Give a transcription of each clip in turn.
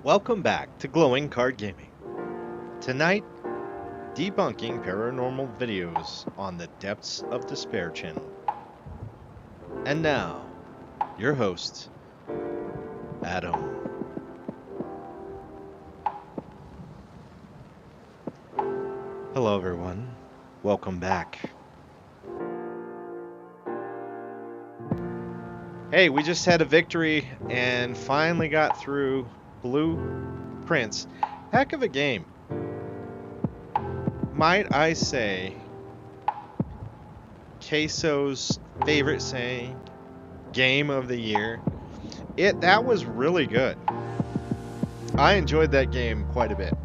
Welcome back to Glowing Card Gaming. Tonight, debunking paranormal videos on the Depths of Despair channel. And now, your host, Adam. Hello, everyone. Welcome back. Hey, we just had a victory and finally got through Blueprints. Heck of a game. Might I say, Queso's favorite saying, game of the year. That was really good. I enjoyed that game quite a bit.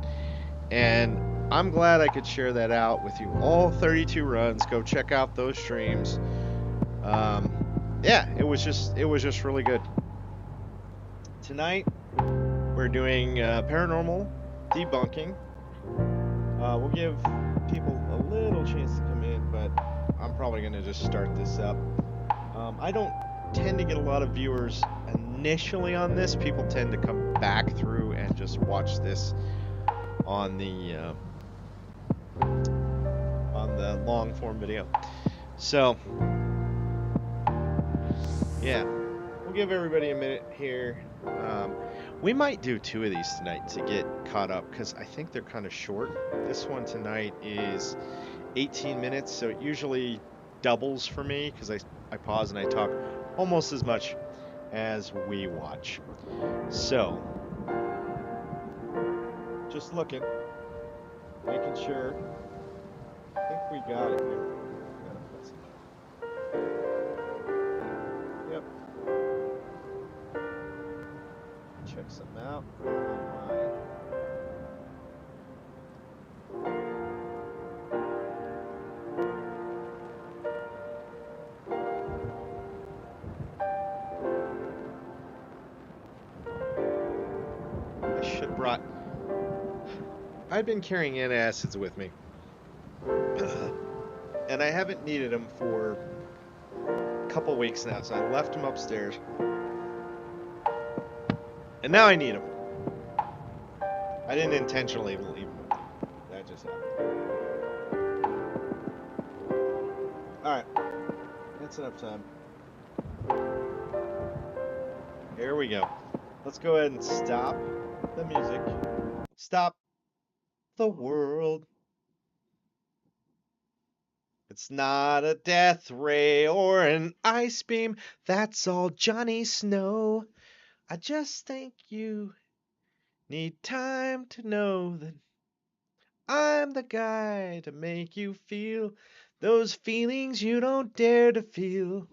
And I'm glad I could share that out with you. All 32 runs. Go check out those streams. Yeah, it was just really good. Tonight we're doing paranormal debunking. We'll give people a little chance to come in, but I'm probably going to just start this up. I don't tend to get a lot of viewers initially on this. People tend to come back through and just watch this on the long form video. So yeah, we'll give everybody a minute here. We might do 2 of these tonight to get caught up because I think they're kind of short. This one tonight is 18 minutes, so it usually doubles for me because I pause and I talk almost as much as we watch. So, just looking, making sure. I think we got it here. Got a message. Yep. Check something out on my. I should have brought. I've been carrying antacids with me, and I haven't needed them for a couple weeks now, so I left them upstairs. And now I need them. I didn't intentionally leave them. That just happened. Alright. That's enough time. Here we go. Let's go ahead and stop the music. Stop the world. It's not a death ray or an ice beam. That's all Johnny Snow. I just think you need time to know that I'm the guy to make you feel those feelings you don't dare to feel.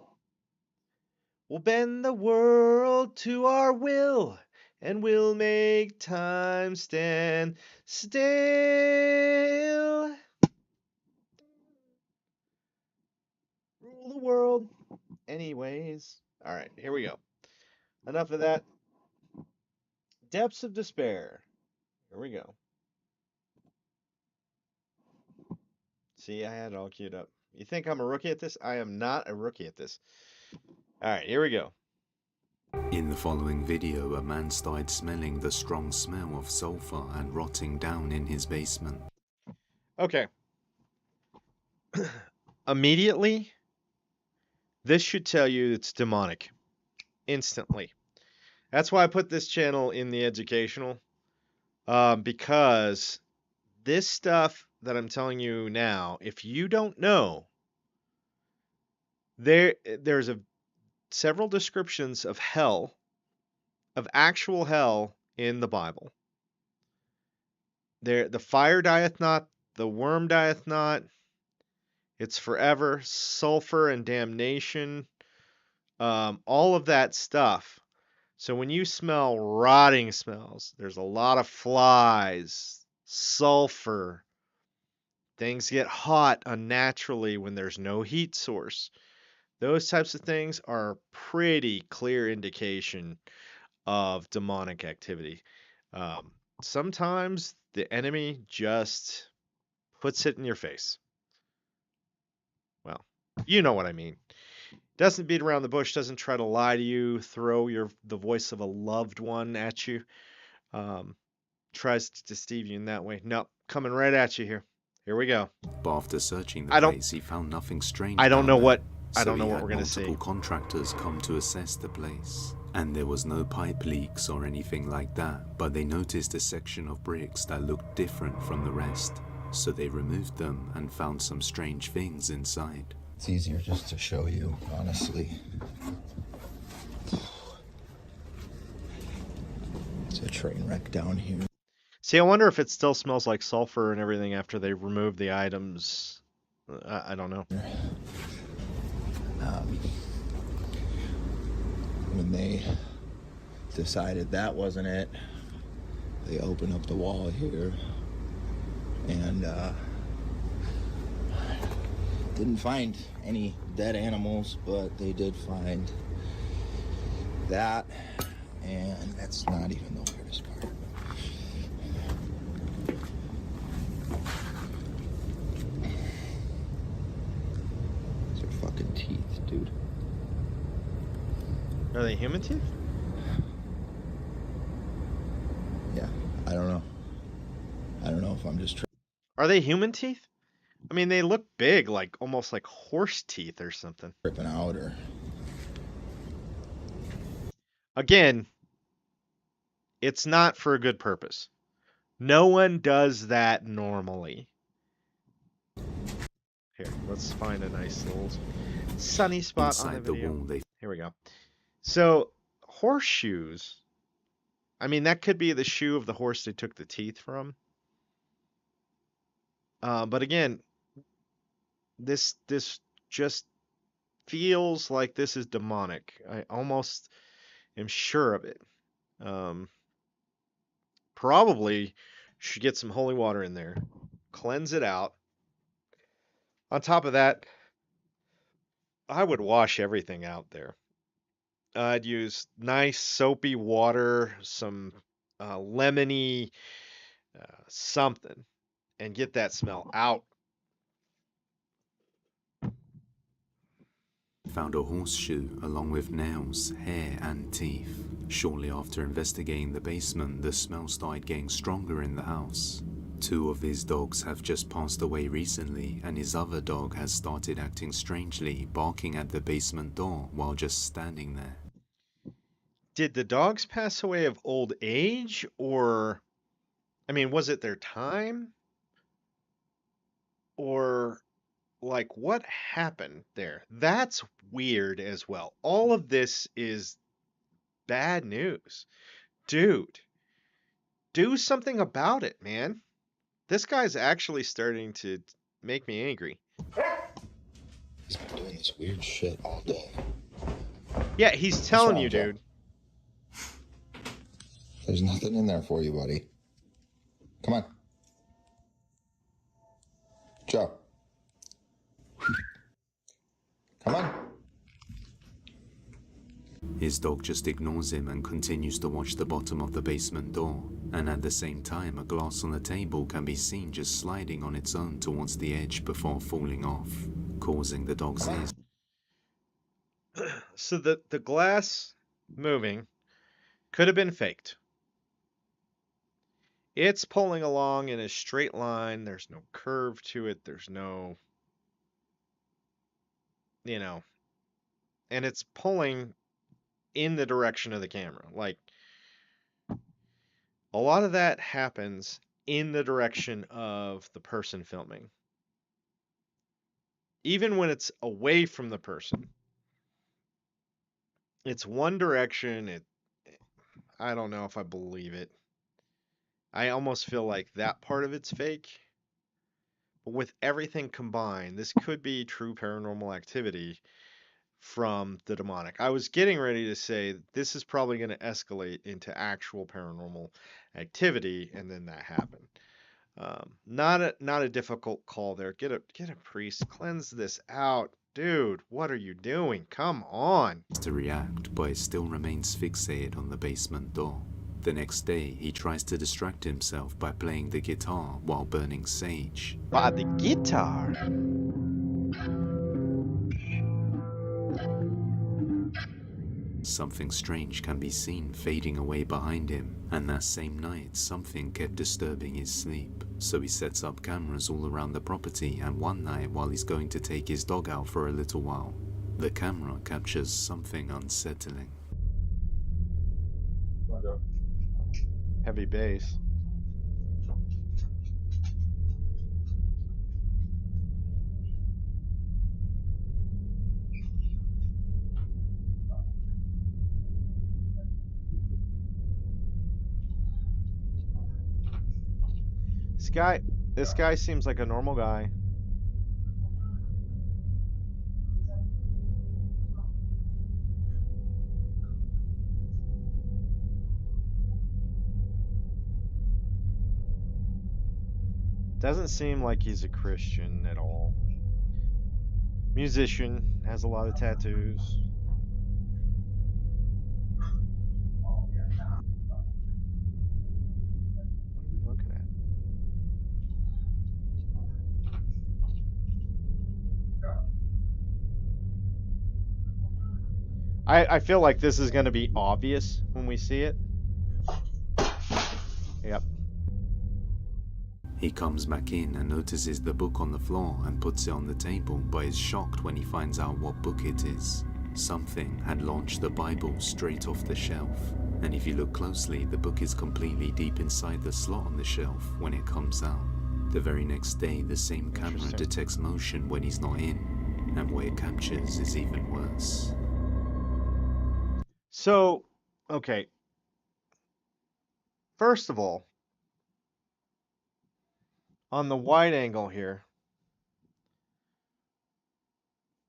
We'll bend the world to our will, and we'll make time stand still. Rule the world anyways. All right, here we go. Enough of that. Depths of Despair. Here we go. See, I had it all queued up. You think I'm a rookie at this? I am not a rookie at this. All right, here we go. In the following video, a man started smelling the strong smell of sulfur and rotting down in his basement. Okay. Immediately, this should tell you it's demonic. Instantly. That's why I put this channel in the educational. Because this stuff that I'm telling you now, if you don't know, there's several descriptions of hell, of actual hell in the Bible. The fire dieth not, the worm dieth not, it's forever, sulfur and damnation, all of that stuff. So when you smell rotting smells, there's a lot of flies, sulfur. Things get hot unnaturally when there's no heat source. Those types of things are pretty clear indication of demonic activity. Sometimes the enemy just puts it in your face. Well, you know what I mean. Doesn't beat around the bush, doesn't try to lie to you, throw the voice of a loved one at you. Tries to deceive you in that way. Nope, coming right at you here. Here we go. But after searching the I don't place, he found nothing strange I don't down know there. what I So don't know he what had we're gonna see. multiple contractors come to assess the place. And there was no pipe leaks or anything like that, but they noticed a section of bricks that looked different from the rest. So they removed them and found some strange things inside. It's easier just to show you, honestly. It's a train wreck down here. See, I wonder if it still smells like sulfur and everything after they remove the items. I don't know. When they decided that wasn't it, they opened up the wall here and didn't find any dead animals, but they did find that, and that's not even the weirdest part. These are fucking teeth, dude. Are they human teeth? Yeah, I don't know. I don't know if I'm just Are they human teeth? I mean, they look big, like almost like horse teeth or something. tripping out or... Again, it's not for a good purpose. No one does that normally. Here, let's find a nice little sunny spot on the Inside the video. wall, they Here we go. So, horseshoes. I mean, that could be the shoe of the horse they took the teeth from. But again, this just feels like this is demonic. I almost am sure of it. Probably should get some holy water in there, cleanse it out. On top of that, I would wash everything out there. I'd use nice soapy water, some lemony something, and get that smell out. found a horseshoe along with nails, hair, and teeth. Shortly after investigating the basement, the smell started getting stronger in the house. Two of his dogs have just passed away recently, and his other dog has started acting strangely, barking at the basement door while just standing there. Did the dogs pass away of old age, or, I mean, was it their time? Or, like, what happened there? That's weird as well. All of this is bad news. Dude, do something about it, man. This guy's actually starting to make me angry. He's been doing this weird shit all day. Yeah, he's telling wrong, you, Joe? dude. There's nothing in there for you, buddy. Come on. Joe. Come on. His dog just ignores him and continues to watch the bottom of the basement door, and at the same time a glass on the table can be seen just sliding on its own towards the edge before falling off, causing the dog's ears So the glass moving could have been faked. It's pulling along in a straight line. There's no curve to it. There's no, and it's pulling in the direction of the camera. Like, a lot of that happens in the direction of the person filming. Even when it's away from the person, it's one direction. I don't know if I believe it. I almost feel like that part of it's fake. But with everything combined, this could be true paranormal activity from the demonic. I was getting ready to say this is probably going to escalate into actual paranormal activity, and then that happened. Not a difficult call there. Get a priest, cleanse this out, dude. What are you doing? Come on. to react, but it still remains fixated on the basement door. The next day, he tries to distract himself by playing the guitar while burning sage. By the guitar. something strange can be seen fading away behind him, and that same night something kept disturbing his sleep. So he sets up cameras all around the property, and one night while he's going to take his dog out for a little while, the camera captures something unsettling. Heavy bass. This guy seems like a normal guy. Doesn't seem like he's a Christian at all. Musician, has a lot of tattoos. What are we looking at? I feel like this is going to be obvious when we see it. Yep. He comes back in and notices the book on the floor and puts it on the table, but is shocked when he finds out what book it is. Something had launched the Bible straight off the shelf, and if you look closely, the book is completely deep inside the slot on the shelf when it comes out. The very next day, the same camera detects motion when he's not in, and what it captures is even worse. So, okay. First of all, on the wide angle here,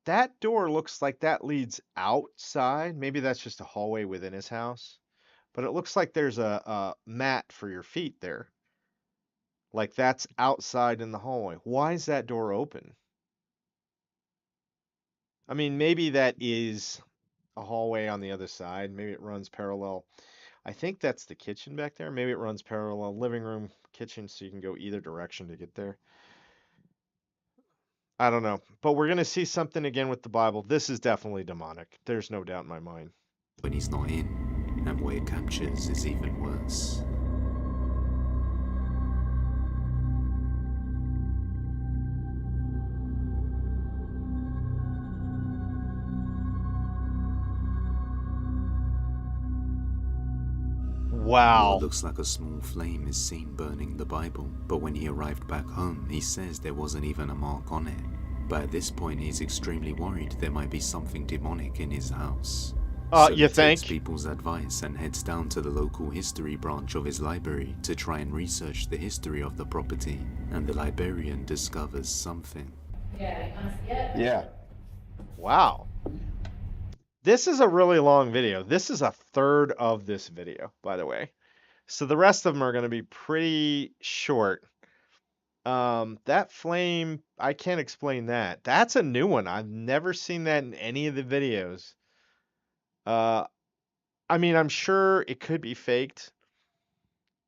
that door looks like that leads outside. Maybe that's just a hallway within his house. But it looks like there's a mat for your feet there. Like that's outside in the hallway. Why is that door open? I mean, maybe that is a hallway on the other side. Maybe it runs parallel. I think that's the kitchen back there. Maybe it runs parallel living room, kitchen, so you can go either direction to get there. I don't know. But we're going to see something again with the Bible. This is definitely demonic. There's no doubt in my mind. When he's not in, and what it captures is even worse. Wow. What looks like a small flame is seen burning the Bible, but when he arrived back home, he says there wasn't even a mark on it. But at this point, he's extremely worried there might be something demonic in his house. So You he takes think? people's advice and heads down to the local history branch of his library to try and research the history of the property, and the librarian discovers something. Yeah. Wow. This is a really long video. This is a third of this video, by the way. So the rest of them are going to be pretty short. That flame, I can't explain that. That's a new one. I've never seen that in any of the videos. Uh, I mean, I'm sure it could be faked.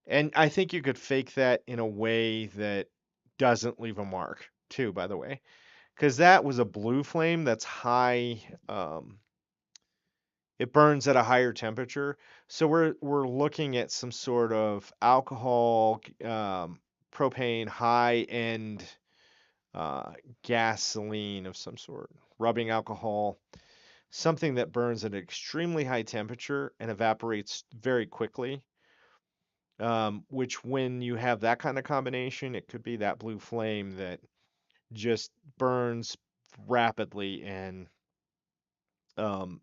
And I think you could fake that in a way that doesn't leave a mark, too, by the way. Because that was a blue flame that's high, it burns at a higher temperature. So we're looking at some sort of alcohol, propane, high end gasoline of some sort, rubbing alcohol, something that burns at an extremely high temperature and evaporates very quickly. Which when you have that kind of combination, it could be that blue flame that just burns rapidly and um,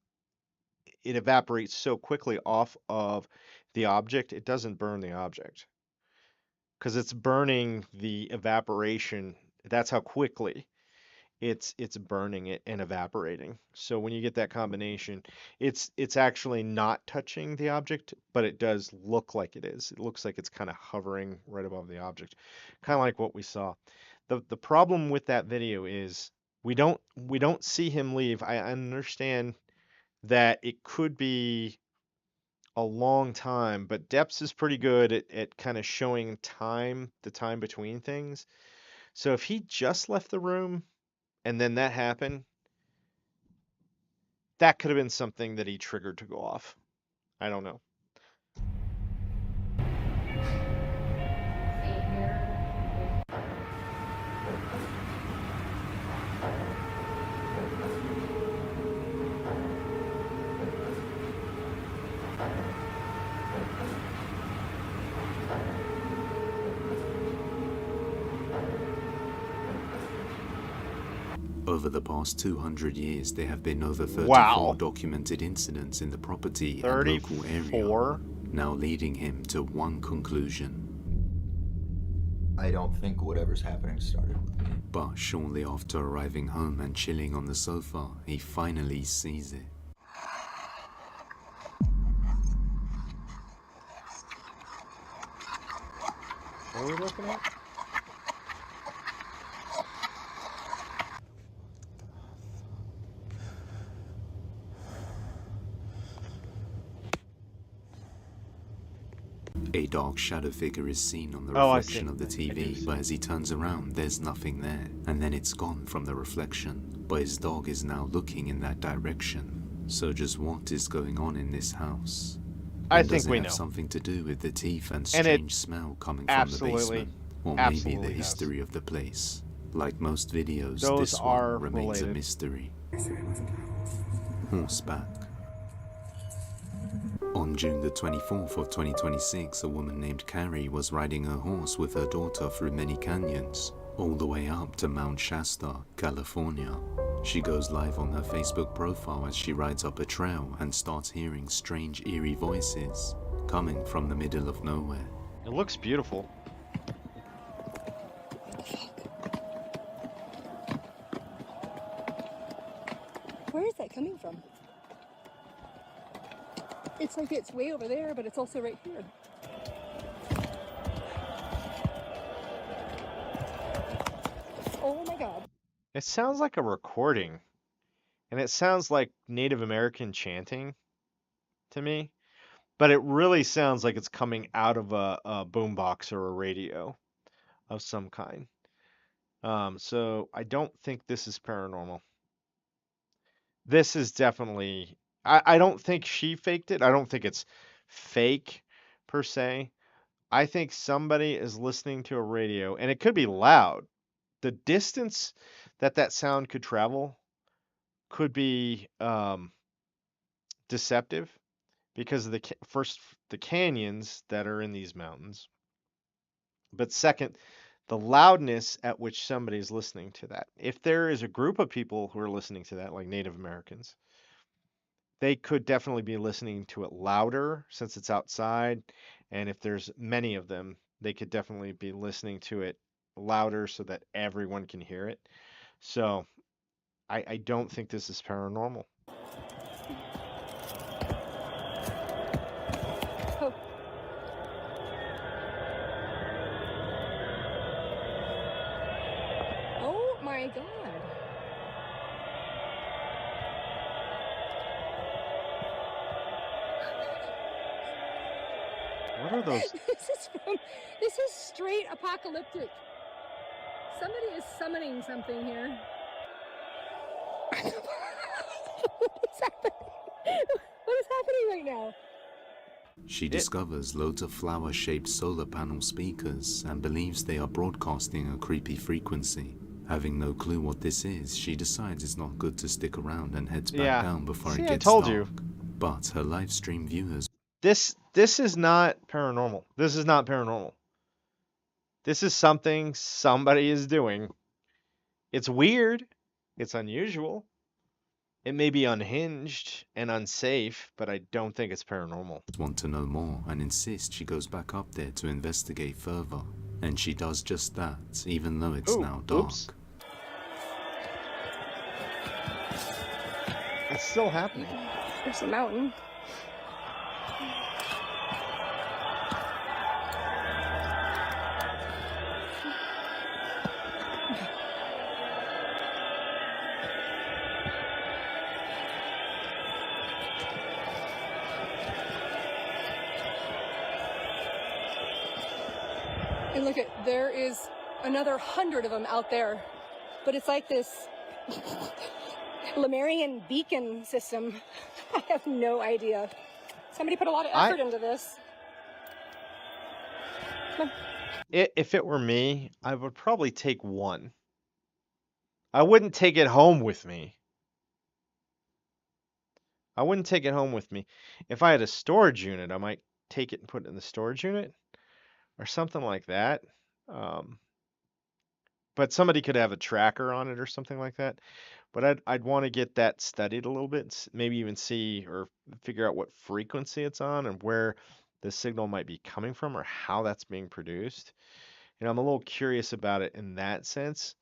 it evaporates so quickly off of the object, it doesn't burn the object because it's burning the evaporation. That's how quickly it's burning it and evaporating. So when you get that combination, it's actually not touching the object, but it does look like it is. It looks like it's kind of hovering right above the object, kind of like what we saw. The problem with that video is we don't see him leave. I understand that it could be a long time, but Depths is pretty good at kind of showing time, the time between things. So if he just left the room and then that happened, that could have been something that he triggered to go off. I don't know. Over the past 200 years, there have been over 34 Wow. documented incidents in the property and local area, 34? now leading him to one conclusion. I don't think whatever's happening started with me. But shortly after arriving home and chilling on the sofa, he finally sees it. What are we looking at? A dark shadow figure is seen on the Oh, I reflection see. of the I do TV, see. but as he turns around, there's nothing there, and then it's gone from the reflection. But his dog is now looking in that direction. So just what is going on in this house? I And think does it we have know. something to do with the teeth and And it strange smell coming from the absolutely, basement? Or maybe absolutely the does. history of the place? Like most videos, Those this are one remains a related. mystery. Horseback. On June the 24th of 2026, a woman named Carrie was riding her horse with her daughter through many canyons, all the way up to Mount Shasta, California. She goes live on her Facebook profile as she rides up a trail and starts hearing strange, eerie voices coming from the middle of nowhere. It looks beautiful. Where is that coming from? It's like it's way over there, but it's also right here. Oh my God. It sounds like a recording. And it sounds like Native American chanting to me. But it really sounds like it's coming out of a boombox or a radio of some kind. So I don't think this is paranormal. This is definitely, I don't think she faked it. I don't think it's fake per se. I think somebody is listening to a radio, and it could be loud. The distance that that sound could travel could be deceptive because of first the canyons that are in these mountains, but second, the loudness at which somebody is listening to that. If there is a group of people who are listening to that, like Native Americans, they could definitely be listening to it louder since it's outside. And if there's many of them, they could definitely be listening to it louder so that everyone can hear it. So I don't think this is paranormal. Oh. Oh my God. What are those? This is straight apocalyptic. Somebody is summoning something here. What is happening? What is happening right now? She discovers loads of flower-shaped solar panel speakers and believes they are broadcasting a creepy frequency. Having no clue what this is, she decides it's not good to stick around and heads back down before See, it I gets told dark. you. But her live stream viewers... This is not paranormal. This is not paranormal. This is something somebody is doing. It's weird. It's unusual. It may be unhinged and unsafe, but I don't think it's paranormal. want to know more and insist she goes back up there to investigate further. And she does just that, even though it's now dark. Oops. It's still happening. There's a mountain. And look at, there is another 100 of them out there. But it's like this, Lemurian beacon system. I have no idea. Somebody put a lot of effort into this. If it were me, I would probably take one. I wouldn't take it home with me. I wouldn't take it home with me. If I had a storage unit, I might take it and put it in the storage unit or something like that. Um, but somebody could have a tracker on it or something like that. But I'd want to get that studied a little bit, maybe even see or figure out what frequency it's on and where the signal might be coming from or how that's being produced. I'm a little curious about it in that sense,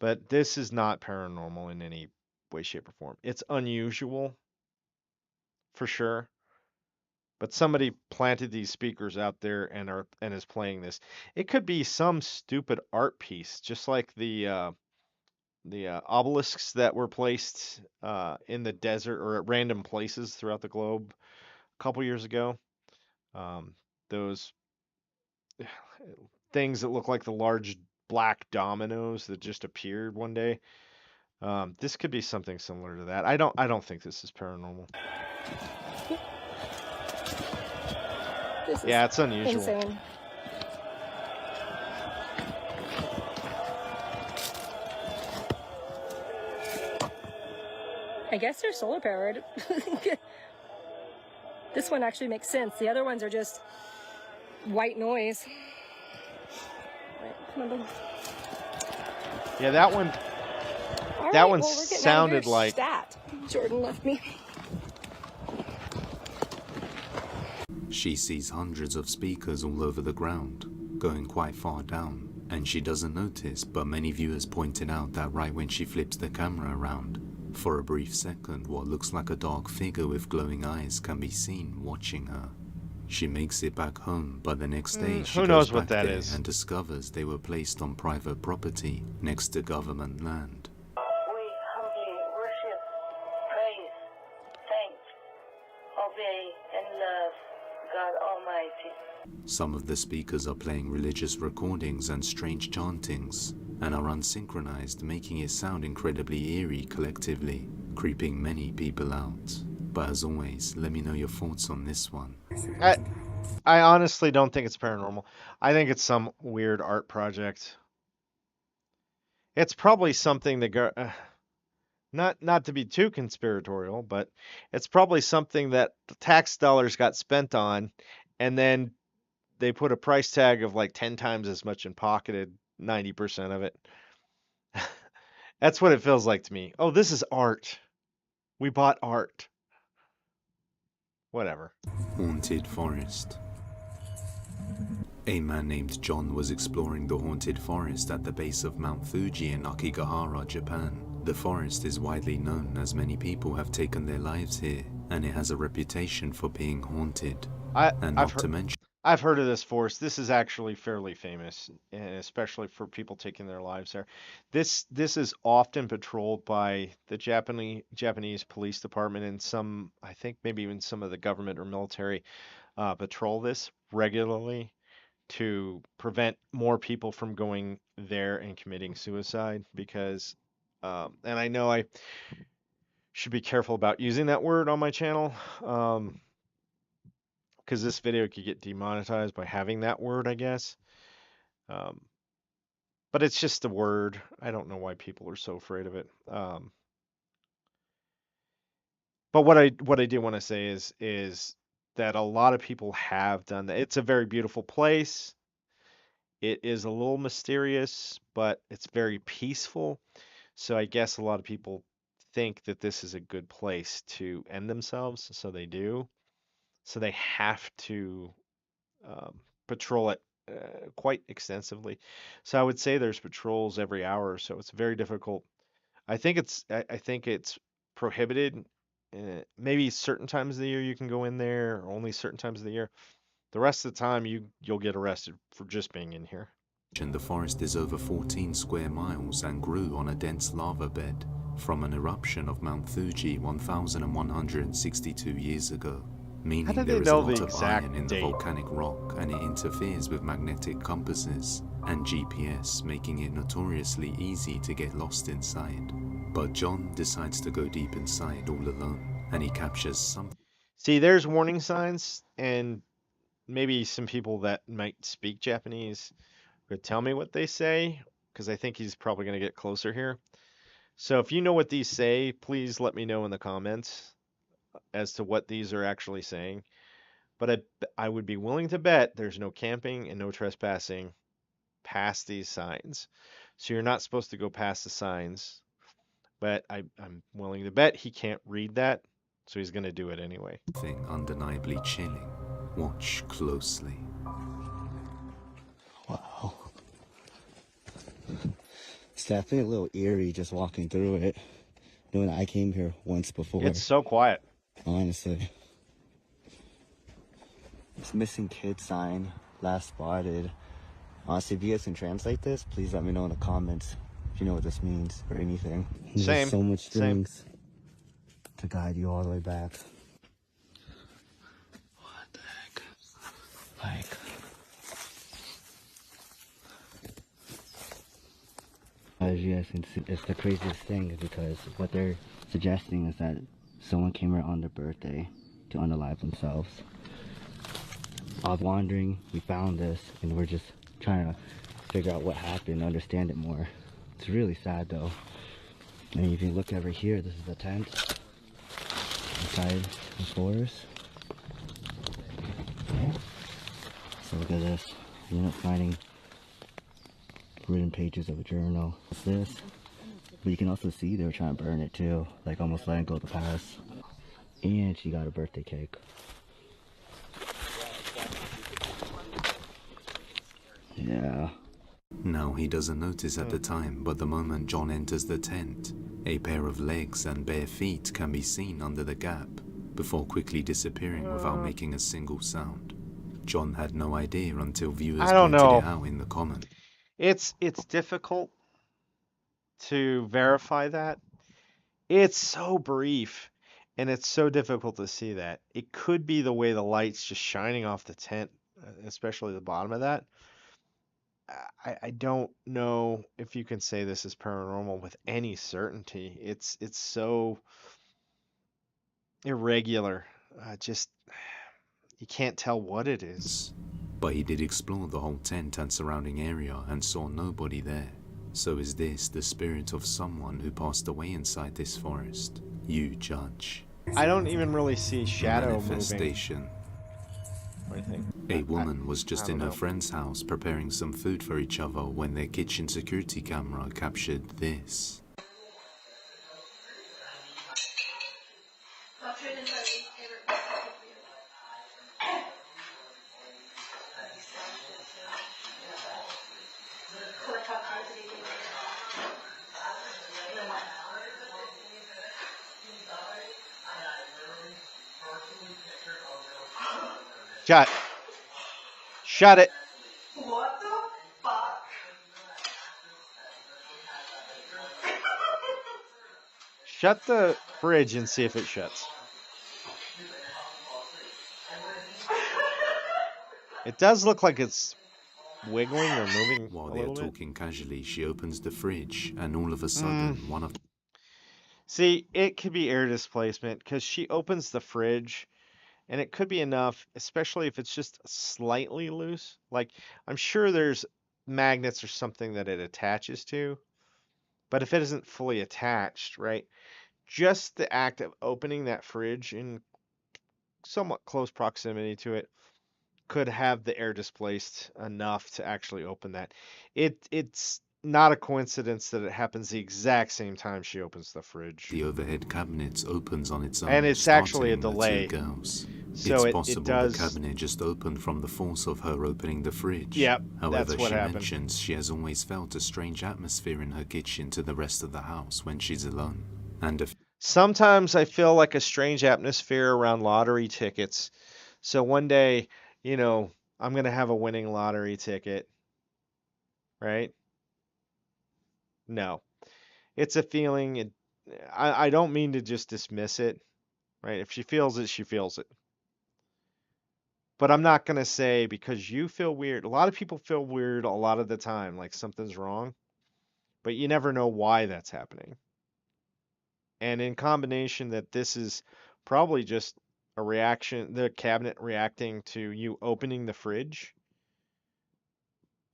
but this is not paranormal in any way, shape, or form. It's unusual for sure, but somebody planted these speakers out there and is playing this. It could be some stupid art piece, just like the obelisks that were placed in the desert or at random places throughout the globe a couple years ago. Those things that look like the large black dominoes that just appeared one day. This could be something similar to that. I don't think this is paranormal. This is Yeah, it's unusual. insane. I guess they're solar powered. This one actually makes sense. The other ones are just white noise. Right, come on, Yeah, that one. All That right, one well, we're getting out of sounded here. like. Stat. Jordan left me. She sees hundreds of speakers all over the ground, going quite far down, and she doesn't notice, but many viewers pointed out that right when she flips the camera around, for a brief second what looks like a dark figure with glowing eyes can be seen watching her. She makes it back home, but the next day she Who goes knows back what that there is? and discovers they were placed on private property next to government land. We humbly worship, praise, thank, obey, and love God Almighty. Some of the speakers are playing religious recordings and strange chantings, and are unsynchronized, making it sound incredibly eerie collectively, creeping many people out. But as always, let me know your thoughts on this one. I honestly don't think it's paranormal. I think it's some weird art project. It's probably something that not to be too conspiratorial, but it's probably something that the tax dollars got spent on, and then they put a price tag of like 10 times as much and pocketed 90% of it. That's what it feels like to me. Oh, this is art. We bought art. Whatever. Haunted Forest. A man named John was exploring the haunted forest at the base of Mount Fuji in Akigahara, Japan. The forest is widely known as many people have taken their lives here, and it has a reputation for being haunted. I've heard of this forest. This is actually fairly famous, and especially for people taking their lives there. This is often patrolled by the Japanese police department and some, I think maybe even some of the government or military patrol this regularly to prevent more people from going there and committing suicide because, and I know I should be careful about using that word on my channel, because this video could get demonetized by having that word, I guess. But it's just a word. I don't know why people are so afraid of it. But what I do want to say is that a lot of people have done that. It's a very beautiful place. It is a little mysterious, but it's very peaceful. So I guess a lot of people think that this is a good place to end themselves, so they do. So they have to patrol it quite extensively. So I would say there's patrols every hour or so. It's very difficult. I think it's prohibited. Maybe certain times of the year you can go in there, or only certain times of the year. The rest of the time you'll get arrested for just being in here. The forest is over 14 square miles and grew on a dense lava bed from an eruption of Mount Fuji 1,162 years ago, meaning there is a lot of iron in the volcanic rock and it interferes with magnetic compasses and GPS, making it notoriously easy to get lost inside. But John decides to go deep inside all alone, and he captures something See, there's warning signs, and maybe some people that might speak Japanese could tell me what they say, because I think he's probably going to get closer here. So if you know what these say, please let me know in the comments as to what these are actually saying. But I would be willing to bet there's no camping and no trespassing past these signs. So you're not supposed to go past the signs. But I'm willing to bet he can't read that, so he's going to do it anyway. undeniably chilling. Watch closely. Wow. It's definitely a little eerie just walking through it, knowing I came here once before. It's so quiet. Honestly. This missing kid sign, last spotted. Honestly, if you guys can translate this, please let me know in the comments if you know what this means or anything. Same. There's so much Same. strings to guide you all the way back. What the heck? Like, as you guys can see, it's the craziest thing because what they're suggesting is that someone came here on their birthday to unalive themselves. I was wandering, we found this, and we're just trying to figure out what happened, understand it more. It's really sad though. And if you look over here, this is the tent inside the forest. So look at this. You end up finding written pages of a journal. What's this? But you can also see they were trying to burn it too, like almost letting go of the past. And she got a birthday cake. Yeah. Now he doesn't notice at the time, but the moment John enters the tent, a pair of legs and bare feet can be seen under the gap, before quickly disappearing without making a single sound. John had no idea until viewers pointed it out in the comment. It's difficult to verify that. It's so brief, and it's so difficult to see that. It could be the way the light's just shining off the tent, especially the bottom of that. I don't know if you can say this is paranormal with any certainty. It's so irregular. Just you can't tell what it is. But he did explore the whole tent and surrounding area and saw nobody there. So is this the spirit of someone who passed away inside this forest? You judge. I don't even really see shadow Manifestation. moving. What do you think? A woman was just in her friend's house preparing some food for each other when their kitchen security camera captured this. Shut it. What the fuck? Shut the fridge and see if it shuts. It does look like it's wiggling or moving. While they are talking casually, she opens the fridge and all of a sudden one of... See, it could be air displacement because she opens the fridge and it could be enough, especially if it's just slightly loose. Like, I'm sure there's magnets or something that it attaches to, but if it isn't fully attached, right, just the act of opening that fridge in somewhat close proximity to it could have the air displaced enough to actually open that. It's not a coincidence that it happens the exact same time she opens the fridge. The overhead cabinet opens on its own, and it's actually a delay. The two girls. So it's possible it does... the cabinet just opened from the force of her opening the fridge. Yep, However, that's what she happened. mentions she has always felt a strange atmosphere in her kitchen to the rest of the house when she's alone. And sometimes I feel like a strange atmosphere around lottery tickets. So one day, you know, I'm going to have a winning lottery ticket, right? No, it's a feeling. I don't mean to just dismiss it, right? If she feels it, she feels it. But I'm not going to say because you feel weird. A lot of people feel weird a lot of the time, like something's wrong, but you never know why that's happening. And in combination that this is probably just a reaction, the cabinet reacting to you opening the fridge.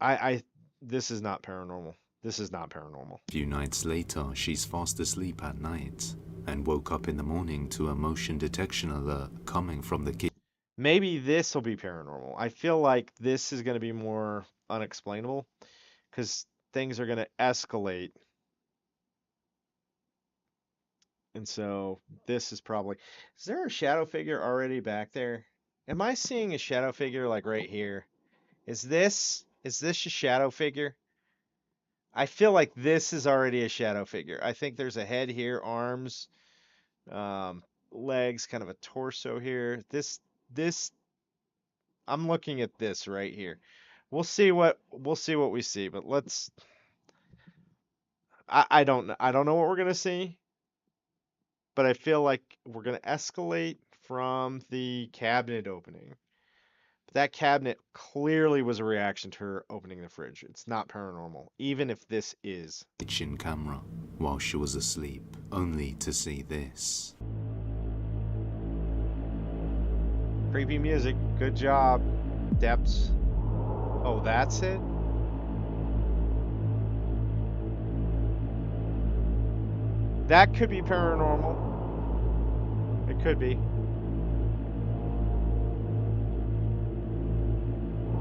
I this is not paranormal. This is not paranormal. A few nights later, she's fast asleep at night and woke up in the morning to a motion detection alert coming from the kitchen. Maybe this will be paranormal. I feel like this is going to be more unexplainable because things are going to escalate. And so this is probably. Is there a shadow figure already back there? Am I seeing a shadow figure like right here? Is this a shadow figure? I feel like this is already a shadow figure. I think there's a head here, arms, um, legs, kind of a torso here. This I'm looking at this right here. We'll see what we see, but let's I don't know what we're gonna see, but I feel like we're gonna escalate from the cabinet opening. But that cabinet clearly was a reaction to her opening the fridge. It's not paranormal, even if this is. Kitchen camera while she was asleep, only to see this. Creepy music. Good job. Depths. Oh, that's it? That could be paranormal. It could be.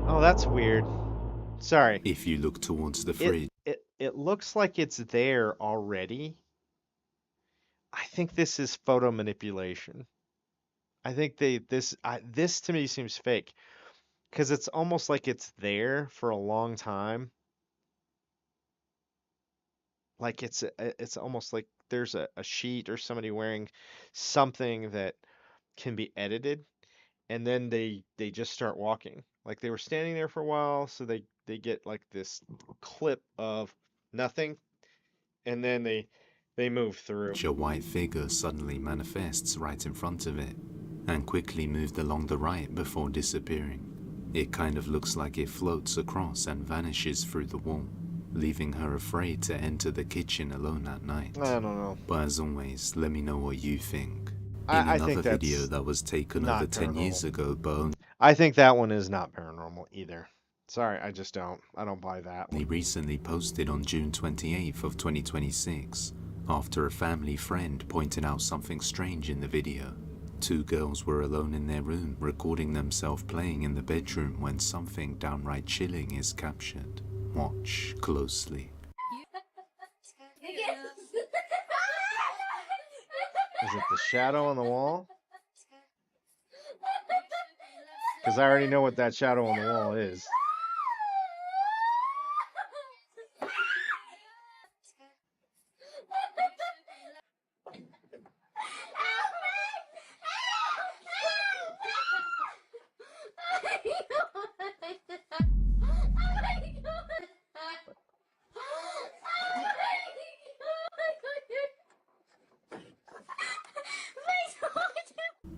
Oh, that's weird. Sorry. If you look towards the It fridge, it looks like it's there already. I think this is photo manipulation. I think this to me seems fake because it's almost like it's there for a long time. Like it's almost like there's a sheet or somebody wearing something that can be edited, and then they just start walking. Like they were standing there for a while, so they get like this clip of nothing, and then they move through. a white figure suddenly manifests right in front of it and quickly moved along the right before disappearing. It kind of looks like it floats across and vanishes through the wall, leaving her afraid to enter the kitchen alone at night. I don't know. But as always, let me know what you think. In I another think video that's that was taken over not 10 years paranormal. ago but I think that one is not paranormal either. Sorry, I just don't. I don't buy that only one. recently posted on June 28th of 2026 after a family friend pointed out something strange in the video. Two girls were alone in their room recording themselves playing in the bedroom when something downright chilling is captured. Watch closely. Is it the shadow on the wall? Because I already know what that shadow on the wall is.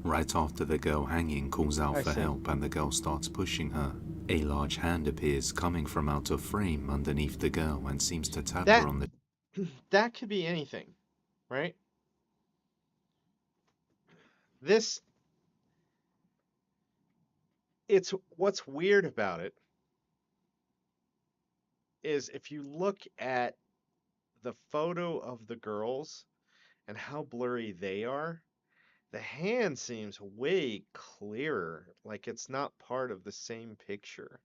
Right after the girl hanging calls out I for see. help and the girl starts pushing her, a large hand appears coming from out of frame underneath the girl and seems to tap That her on the that could be anything, right? This it's what's weird about it is if you look at the photo of the girls and how blurry they are, the hand seems way clearer, like it's not part of the same picture.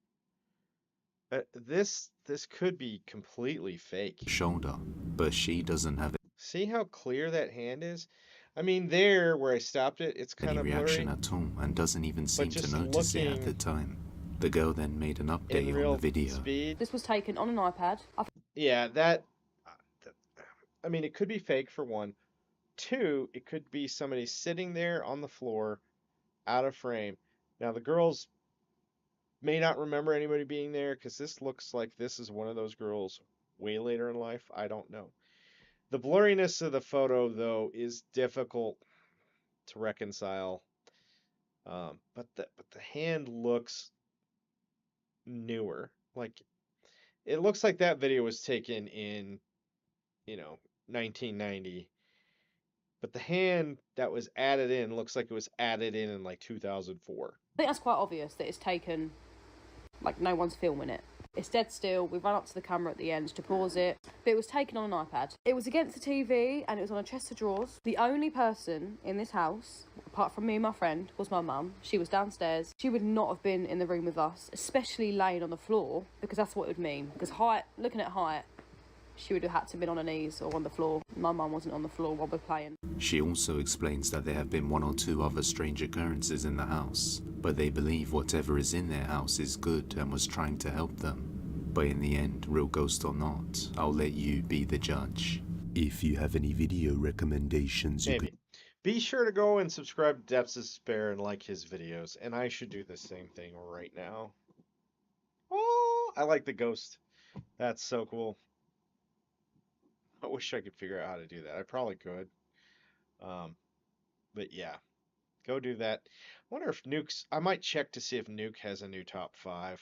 This could be completely fake. shoulder, but she doesn't have See how clear that hand is? I mean, there where I stopped it, it's any kind of reaction blurry, at all and doesn't even but seem to just notice it at the looking time. The girl then made an in update on the real video. speed, This was taken on an iPad. yeah, that. I mean, it could be fake for one. Two, it could be somebody sitting there on the floor, out of frame. Now the girls may not remember anybody being there because this looks like this is one of those girls way later in life. I don't know. The blurriness of the photo, though, is difficult to reconcile. But the hand looks newer. Like it looks like that video was taken in, 1990, But the hand that was added in looks like it was added in like 2004. I think that's quite obvious that it's taken, like no one's filming it. It's dead still. We run up to the camera at the end to pause it, but it was taken on an iPad. It was against the TV and it was on a chest of drawers. The only person in this house, apart from me and my friend, was my mum. She was downstairs. She would not have been in the room with us, especially laying on the floor, because that's what it would mean. Because height, looking at height, she would have had to have been on her knees or on the floor. My mum wasn't on the floor while we're playing. She also explains that there have been 1 or 2 other strange occurrences in the house, but they believe whatever is in their house is good and was trying to help them. But in the end, real ghost or not, I'll let you be the judge. If you have any video recommendations, you Maybe. Be sure to go and subscribe to Depths of Despair and like his videos. And I should do the same thing right now. Oh, I like the ghost. That's so cool. I wish I could figure out how to do that. I probably could. But yeah, go do that. I wonder if Nuke's. I might check to see if Nuke has a new top 5.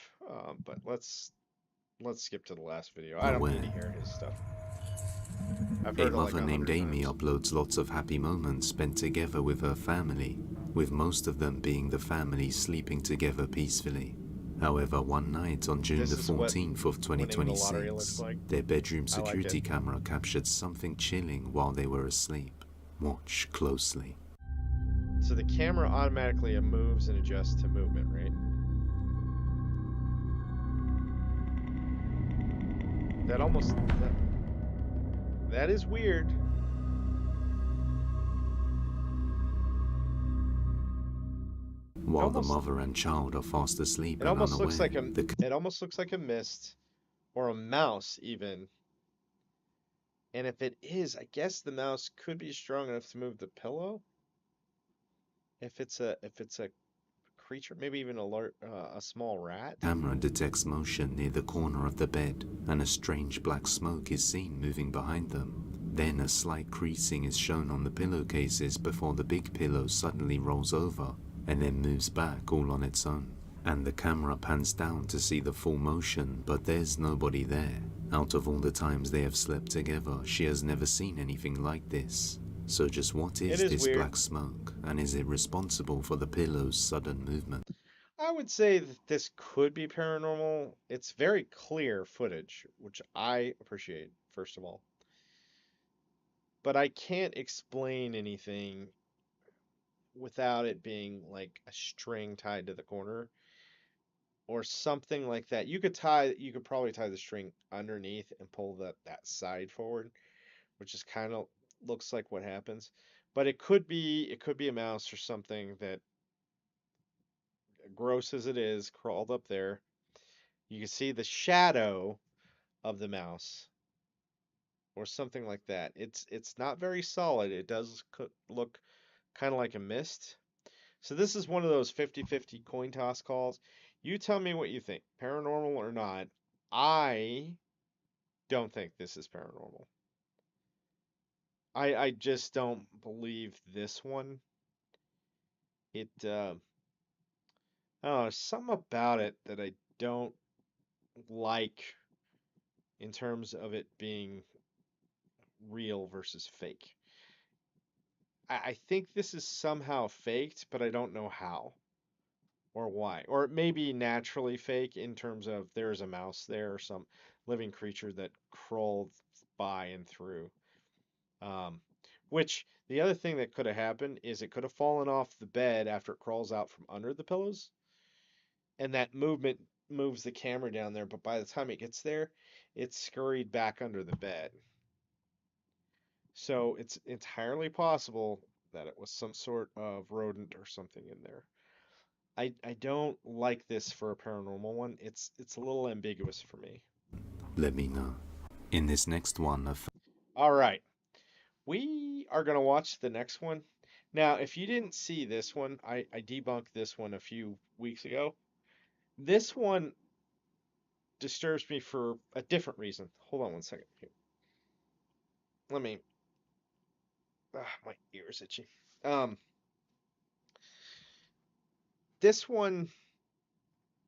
But let's skip to the last video. I don't need to hear his stuff. I've A heard it like mother named 100 Amy times. uploads lots of happy moments spent together with her family, with most of them being the family sleeping together peacefully. However, one night on June This the is what 14th of winning the lottery looks 2026, like. their bedroom I like security it. camera captured something chilling while they were asleep. Watch closely. So the camera automatically moves and adjusts to movement, right? That almost that is weird. While the mother and child are fast asleep It and almost unaware, looks like a mist or a mouse even. And if it is, I guess the mouse could be strong enough to move the pillow. If it's a creature, maybe even a small rat. camera detects motion near the corner of the bed, and a strange black smoke is seen moving behind them. Then a slight creasing is shown on the pillowcases before the big pillow suddenly rolls over and then moves back all on its own. And the camera pans down to see the full motion, but there's nobody there. Out of all the times they have slept together, she has never seen anything like this. So just what is this weird. black smoke, and is it responsible for the pillow's sudden movement? I would say that this could be paranormal. It's very clear footage, which I appreciate, first of all. But I can't explain anything without it being like a string tied to the corner or something like that. You could probably tie the string underneath and pull that side forward, which is kind of looks like what happens. But it could be a mouse or something that, gross as it is, crawled up there. You can see the shadow of the mouse or something like that. It's not very solid. It does look kind of like a mist. So this is one of those 50-50 coin toss calls. You tell me what you think, paranormal or not. I don't think this is paranormal. I just don't believe this one. It I don't know, there's something about it that I don't like in terms of it being real versus fake. I think this is somehow faked, but I don't know how or why. Or it may be naturally fake in terms of there's a mouse there or some living creature that crawled by and through. Um, which the other thing that could have happened is it could have fallen off the bed after it crawls out from under the pillows, and that movement moves the camera down there, but by the time it gets there, it's scurried back under the bed. So it's entirely possible that it was some sort of rodent or something in there. I don't like this for a paranormal one. It's a little ambiguous for me. Let me know. In this next one, All right. We are going to watch the next one. Now, if you didn't see this one, I debunked this one a few weeks ago. This one disturbs me for a different reason. Hold on one second. Here. Let me. My ear's itchy. This one,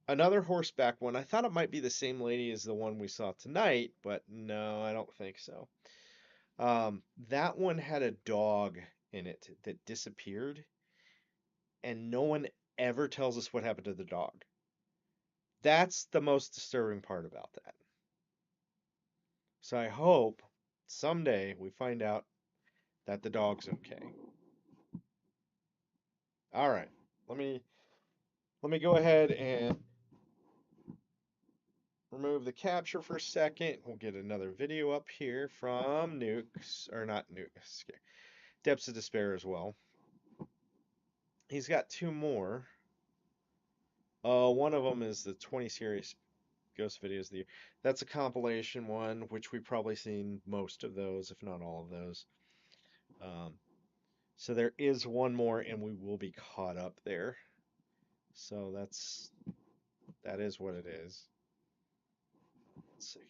another horseback one. I thought it might be the same lady as the one we saw tonight, but no, I don't think so. That one had a dog in it that disappeared, and no one ever tells us what happened to the dog. That's the most disturbing part about that. So I hope someday we find out that the dog's okay. All right. Let me go ahead and remove the capture for a second. We'll get another video up here from Nukes, or not Nukes, Depths of Despair as well. He's got two more. One of them is the 20 Serious Ghost Videos of the Year. That's a compilation one, which we've probably seen most of those, if not all of those. So there is one more, and we will be caught up there. So that is what it is. 1 second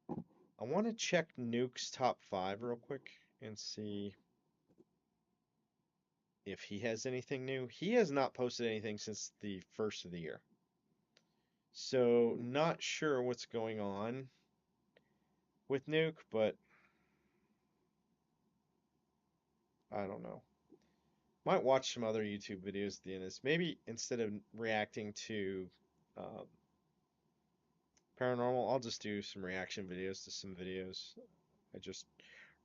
here. I want to check Nuke's top 5 real quick and see if he has anything new. He has not posted anything since the first of the year. So not sure what's going on with Nuke, but I don't know. Might watch some other YouTube videos at the end of this. Maybe instead of reacting to paranormal, I'll just do some reaction videos to some videos I just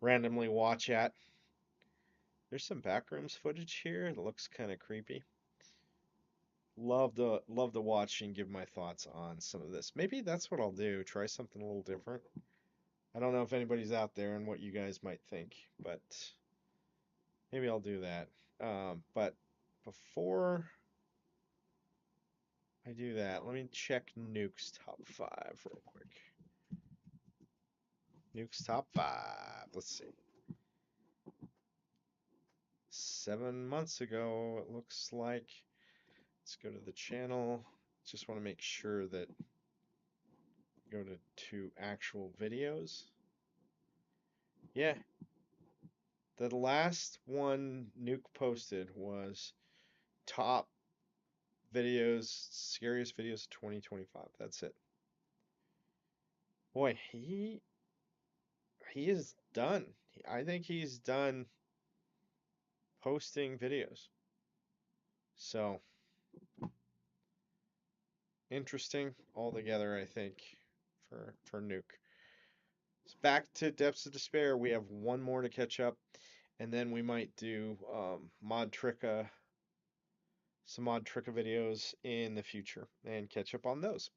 randomly watch at. There's some backrooms footage here that looks kind of creepy. Love to watch and give my thoughts on some of this. Maybe that's what I'll do. Try something a little different. I don't know if anybody's out there and what you guys might think, but maybe I'll do that. But before I do that, let me check Nuke's top 5 real quick. Nuke's top 5. Let's see. 7 months ago, it looks like. Let's go to the channel. Just want to make sure that go to actual videos. Yeah. The last one Nuke posted was top videos, scariest videos of 2025. That's it. Boy, he is done. I think he's done posting videos. So interesting altogether, I think, for Nuke. So back to Depths of Despair. We have one more to catch up, and then we might do some Mod Tricka videos in the future and catch up on those.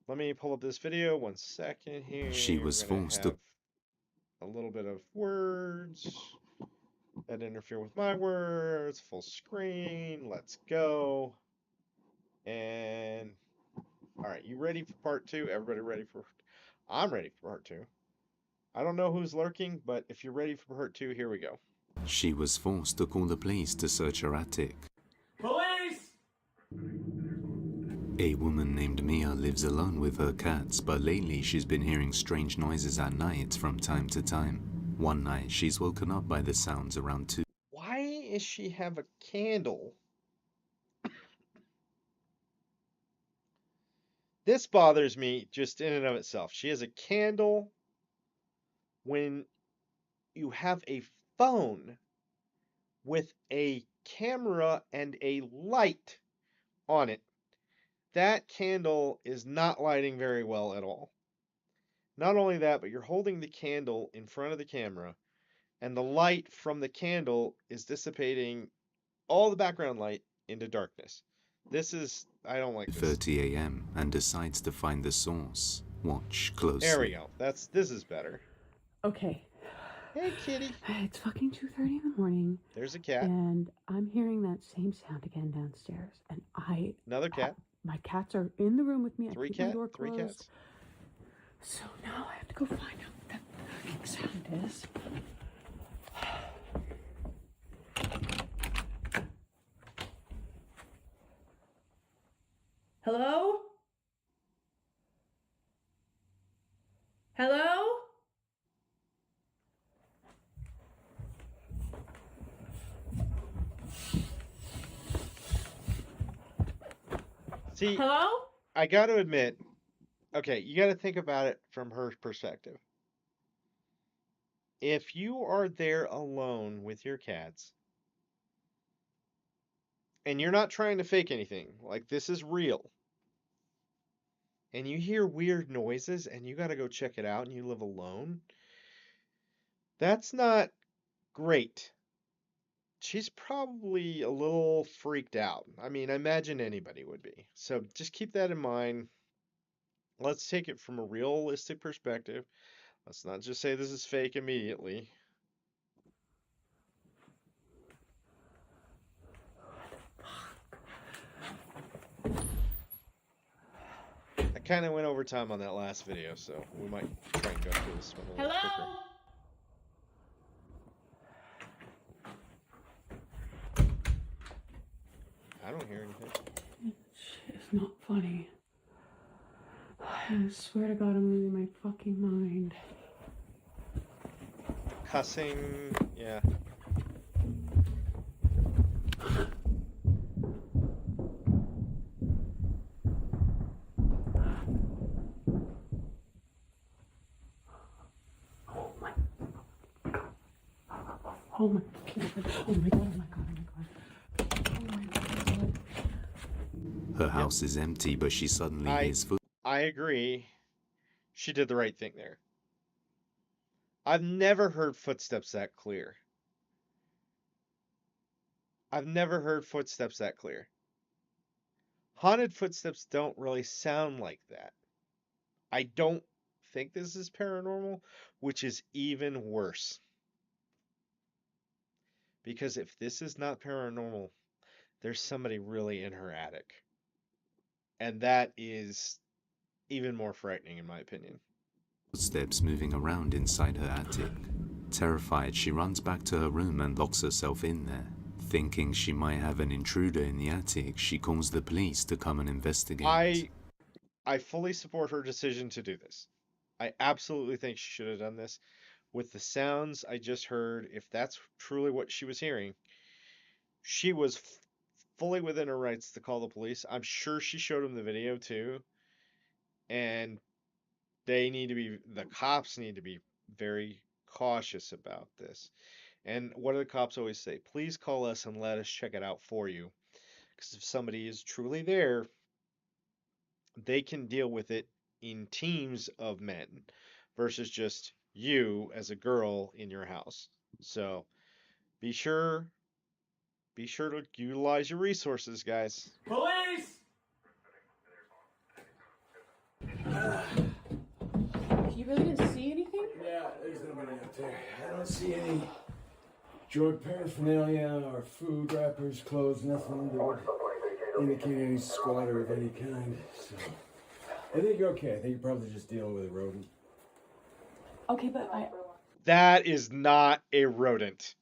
Let me pull up this video 1 second here. She was We're gonna forced have to a little bit of words that interfere with my words. Full screen. Let's go. And all right, you ready for part 2? Everybody ready for? I'm ready for part 2. I don't know who's lurking, but if you're ready for part 2, here we go. She was forced to call the police to search her attic. Police! A woman named Mia lives alone with her cats, but lately she's been hearing strange noises at night from time to time. One night, she's woken up by the sounds around 2. Why does she have a candle? This bothers me just in and of itself. She has a candle when you have a phone with a camera and a light on it. That candle is not lighting very well at all. Not only that, but you're holding the candle in front of the camera, and the light from the candle is dissipating all the background light into darkness. I don't like this. 2:30 a.m. and decides to find the source. Watch closely. There we go. This is better. Okay. Hey, kitty. It's fucking 2:30 in the morning. There's a cat. And I'm hearing that same sound again downstairs. And Another cat. My cats are in the room with me. I keep my door Three closed. cats. So now I have to go find out what that fucking sound is. Hello? Hello? See, Hello? I got to admit, okay, you got to think about it from her perspective. If you are there alone with your cats and you're not trying to fake anything, like this is real, and you hear weird noises and you got to go check it out and you live alone, that's not great. She's probably a little freaked out. I mean, I imagine anybody would be. So just keep that in mind. Let's take it from a realistic perspective. Let's not just say this is fake immediately. I kind of went over time on that last video, so we might try and go through this one a little quicker. I don't hear anything. It's not funny. I swear to God, I'm losing my fucking mind. Cussing, yeah. Oh my God. Oh my God. Oh my God. Oh my God. Oh my God. Oh my God. Her house is empty, but she suddenly hears footsteps. I agree. She did the right thing there. I've never heard footsteps that clear. I've never heard footsteps that clear. Haunted footsteps don't really sound like that. I don't think this is paranormal, which is even worse. Because if this is not paranormal, there's somebody really in her attic. And that is even more frightening, in my opinion. Footsteps moving around inside her attic. Terrified, she runs back to her room and locks herself in there. Thinking she might have an intruder in the attic, she calls the police to come and investigate. I fully support her decision to do this. I absolutely think she should have done this. With the sounds I just heard, if that's truly what she was hearing, she was fully within her rights to call the police. I'm sure she showed them the video too. And the cops need to be very cautious about this. And what do the cops always say? Please call us and let us check it out for you. Because if somebody is truly there, they can deal with it in teams of men versus just you as a girl in your house. So be sure to utilize your resources, guys. Police! You really didn't see anything? Yeah, there's nobody up there. I don't see any drug paraphernalia or food wrappers, clothes, nothing that would indicate any squatter of any kind. So I think you're okay. I think you're probably just dealing with a rodent. Okay, but That is not a rodent.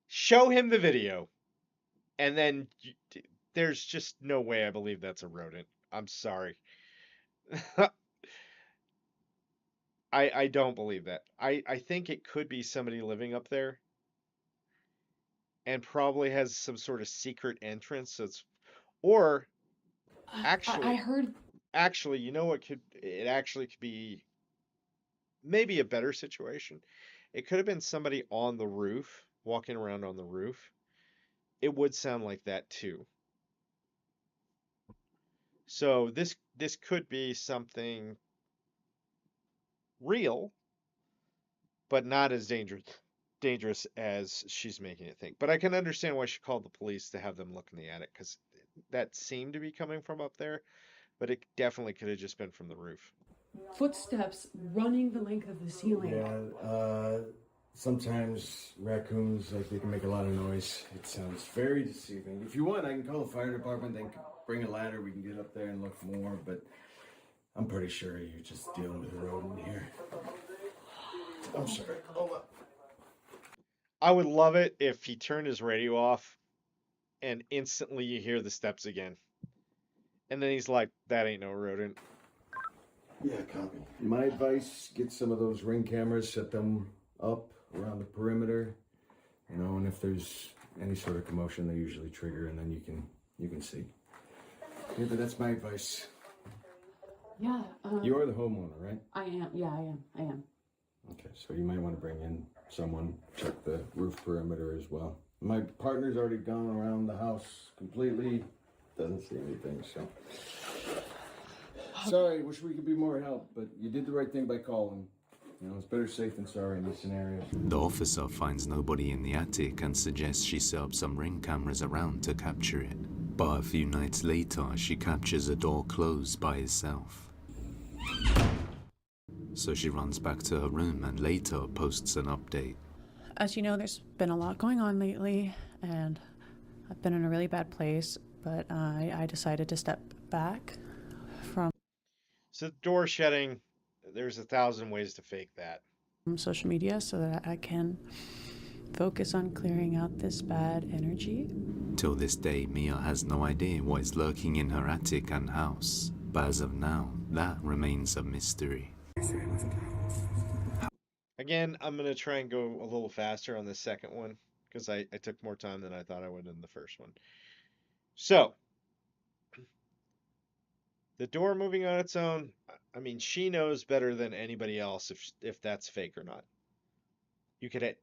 Show him the video, and then there's just no way I believe that's a rodent. I'm sorry. I don't believe that. I think it could be somebody living up there and probably has some sort of secret entrance. Or I heard. Actually, you know what it actually could be maybe a better situation. It could have been somebody on the roof, walking around on the roof. It would sound like that too. So this could be something real, but not as dangerous as she's making it think. But I can understand why she called the police to have them look in the attic, because that seemed to be coming from up there, but it definitely could have just been from the roof. Footsteps running the length of the ceiling. Yeah, sometimes raccoons, like, they can make a lot of noise. It sounds very deceiving. If you want, I can call the fire department. They can bring a ladder. We can get up there and look more, but I'm pretty sure you're just dealing with a rodent here. I'm sorry. Hold up. I would love it if he turned his radio off and instantly you hear the steps again. And then he's like, that ain't no rodent. Yeah, copy. My advice, get some of those Ring cameras, set them up around the perimeter, and if there's any sort of commotion, they usually trigger, and then you can see. Yeah, but that's my advice. Yeah. You're the homeowner, right? I am. Yeah, I am. Okay, so you might want to bring in someone, check the roof perimeter as well. My partner's already gone around the house completely, doesn't see anything, so. Sorry, wish we could be more help, but you did the right thing by calling. You know, it's better safe than sorry in these scenarios. The officer finds nobody in the attic and suggests she set up some ring cameras around to capture it. But a few nights later, she captures a door closed by itself. So she runs back to her room and later posts an update. As you know, there's been a lot going on lately, and I've been in a really bad place, but I decided to step back from So the door shutting, there's 1,000 ways to fake that. social media so that I can focus on clearing out this bad energy. Till this day, Mia has no idea what is lurking in her attic and house. But as of now, that remains a mystery. Again, I'm going to try and go a little faster on the second one because I took more time than I thought I would in the first one. So, the door moving on its own, I mean, she knows better than anybody else if that's fake or not. You could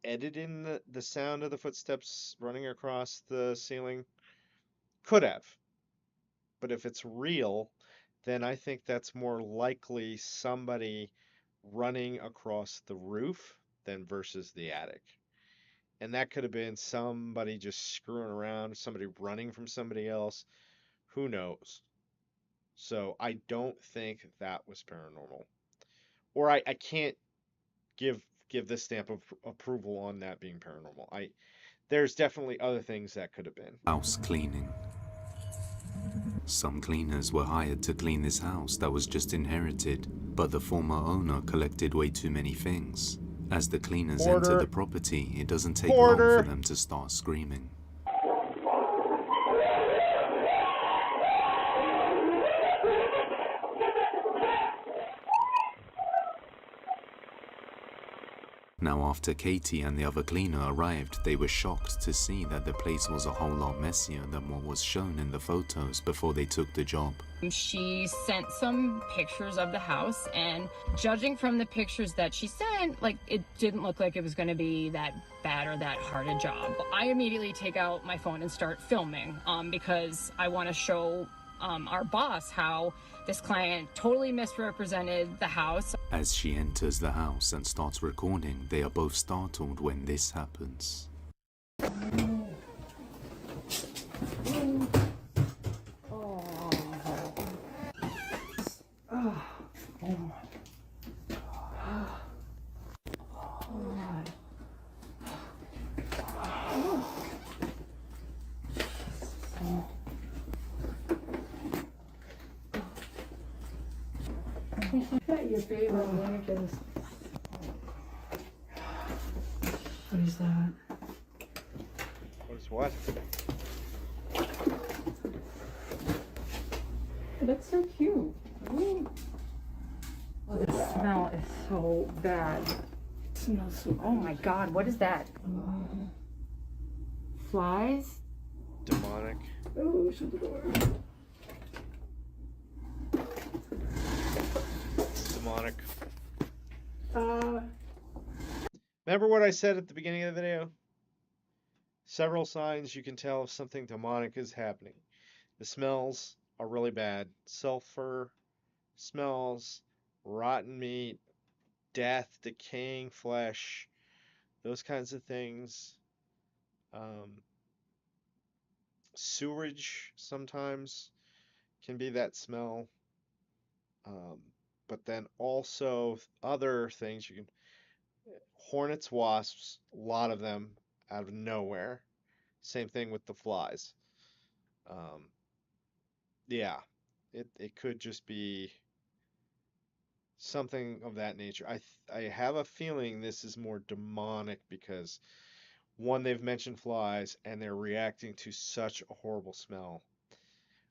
edit in the sound of the footsteps running across the ceiling. Could have. But if it's real, then I think that's more likely somebody running across the roof than versus the attic. And that could have been somebody just screwing around, somebody running from somebody else. Who knows? So I don't think that was paranormal. Or I can't give this stamp of approval on that being paranormal. There's definitely other things that could have been. House cleaning. Some cleaners were hired to clean this house that was just inherited, but the former owner collected way too many things. As the cleaners enter the property, it doesn't take long for them to start screaming. Now, after Katie and the other cleaner arrived, they were shocked to see that the place was a whole lot messier than what was shown in the photos before they took the job. She sent some pictures of the house, and judging from the pictures that she sent, like, it didn't look like it was going to be that bad or that hard a job. I immediately take out my phone and start filming because I want to show our boss how this client totally misrepresented the house. As she enters the house and starts recording, they are both startled when this happens. Your favorite Americans. What is that? What is what? That's so cute. Ooh. Oh, the smell is so bad. It smells so Oh my god, what is that? Flies? Demonic. Oh, shut the door. Demonic. Remember what I said at the beginning of the video? Several signs you can tell if something demonic is happening. The smells are really bad. Sulfur smells, rotten meat, death, decaying flesh, those kinds of things. Sewage sometimes can be that smell. But then also other things you can hornets, wasps, a lot of them out of nowhere. Same thing with the flies. Yeah, it could just be something of that nature. I have a feeling this is more demonic because one, they've mentioned flies and they're reacting to such a horrible smell.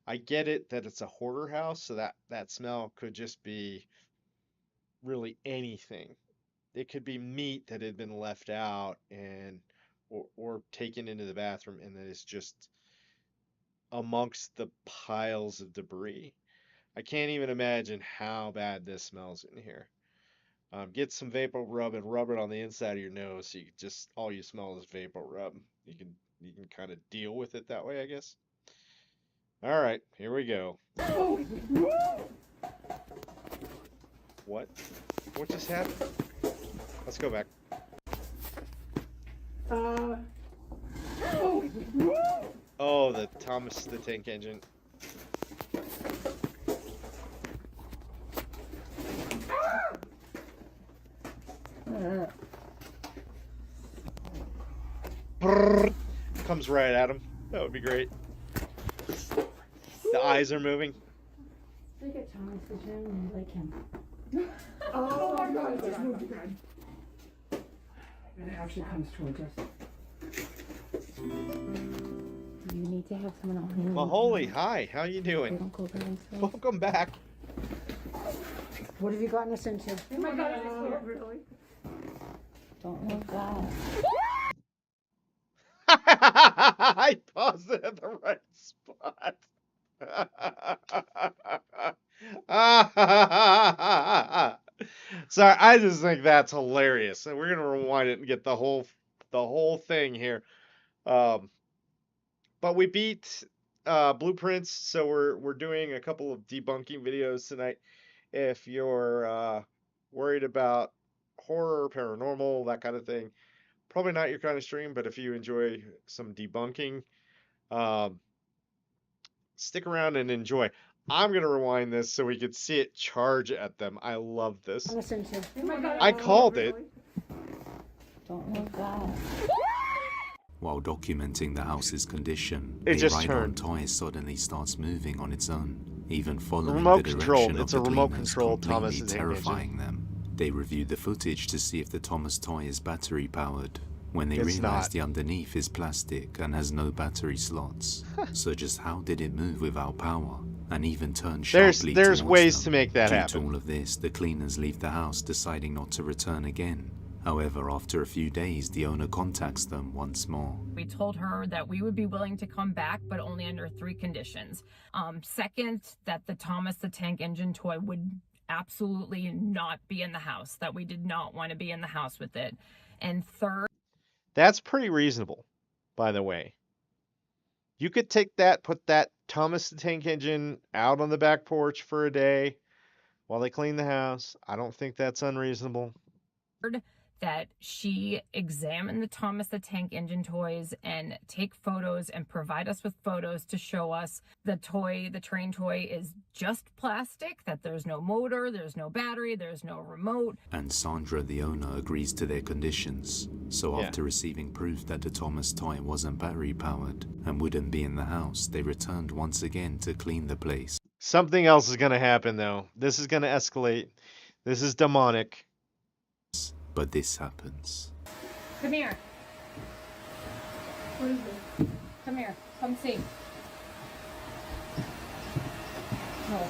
I get it that it's a hoarder house, so that smell could just be really anything. It could be meat that had been left out and or taken into the bathroom and that is just amongst the piles of debris. I can't even imagine how bad this smells in here. Get some vapor rub and rub it on the inside of your nose, so you just all you smell is vapor rub. You can kind of deal with it that way, I guess. All right, here we go. What? What just happened? Let's go back. Oh, the Thomas the Tank Engine. Brrr. Comes right at him. That would be great. The eyes are moving. Look at Thomas the Tank and I like him. Oh my god, it just moved again. And it actually comes towards us. You need to have someone on. Well, holy hi, how you They doing? don't go very slow. Welcome back. What have you gotten us into? Oh my god, really? Don't move that. I paused it at the right spot. Sorry, I just think that's hilarious. And we're gonna rewind it and get the whole thing here. But we beat Blueprints, so we're doing a couple of debunking videos tonight. If you're worried about horror, paranormal, that kind of thing, probably not your kind of stream, but if you enjoy some debunking, stick around and enjoy. I'm going to rewind this so we can see it charge at them. I love this. Listen to. Oh my god. I called it. Don't move that. While documenting the house's condition, It the just ride-on turned. toy suddenly starts moving on its own, even following Remote the controlled. direction of It's the a remote cleaners, control Thomas completely the Tank Engine. terrifying them. They reviewed the footage to see if the Thomas toy is battery powered, when they It's realized not. the underneath is plastic and has no battery slots. So just how did it move without power, and even turn sharply There's towards ways them? to make that Due happen. to all of this, the cleaners leave the house, deciding not to return again. However, after a few days, the owner contacts them once more. We told her that we would be willing to come back, but only under 3 conditions. Second, that the Thomas the Tank Engine toy would absolutely not be in the house, that we did not want to be in the house with it. And third, That's pretty reasonable, by the way. You could take that, put that Thomas the Tank Engine out on the back porch for a day while they clean the house. I don't think that's unreasonable. that she examine the Thomas the Tank Engine toys and take photos and provide us with photos to show us the train toy is just plastic, that there's no motor, there's no battery, there's no remote. And Sandra, the owner, agrees to their conditions. So Yeah. after receiving proof that the Thomas toy wasn't battery powered and wouldn't be in the house, they returned once again to clean the place. Something else is going to happen, though. This is going to escalate. This is demonic. But this happens. Come here. What is it? Come here. Come see. Oh,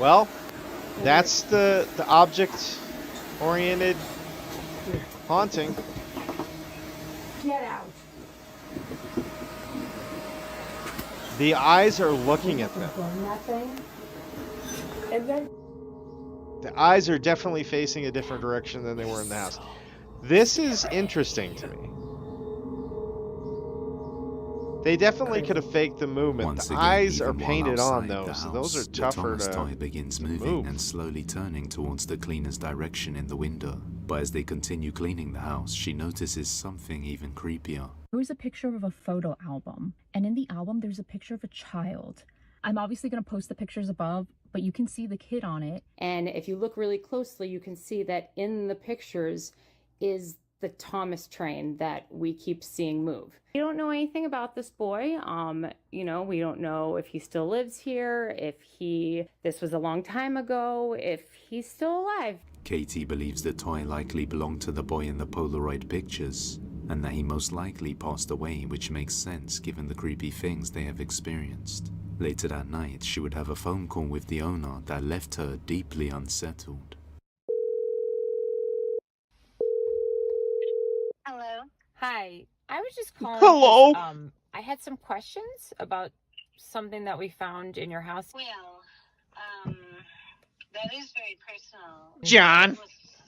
Well, that's the object-oriented haunting. get out. The eyes are looking at them. Burn that thing. And then The eyes are definitely facing a different direction than they were in the house. This is interesting to me. They definitely could have faked the movement. Once The again, eyes are even while painted on, outside though, the so those house, are tougher the Thomas toy to begins moving move. and slowly turning towards the cleaner's direction in the window. But as they continue cleaning the house, she notices something even creepier. There was a picture of a photo album, and in the album there's a picture of a child. I'm obviously going to post the pictures above, but you can see the kid on it. And if you look really closely, you can see that in the pictures is the Thomas train that we keep seeing move. We don't know anything about this boy. We don't know if he still lives here, this was a long time ago, if he's still alive. Katie believes the toy likely belonged to the boy in the Polaroid pictures, and that he most likely passed away, which makes sense given the creepy things they have experienced. Later that night, she would have a phone call with the owner that left her deeply unsettled. Hello. Hi, I was just calling because Hello. I had some questions about something that we found in your house. Well, um, that is very personal. John.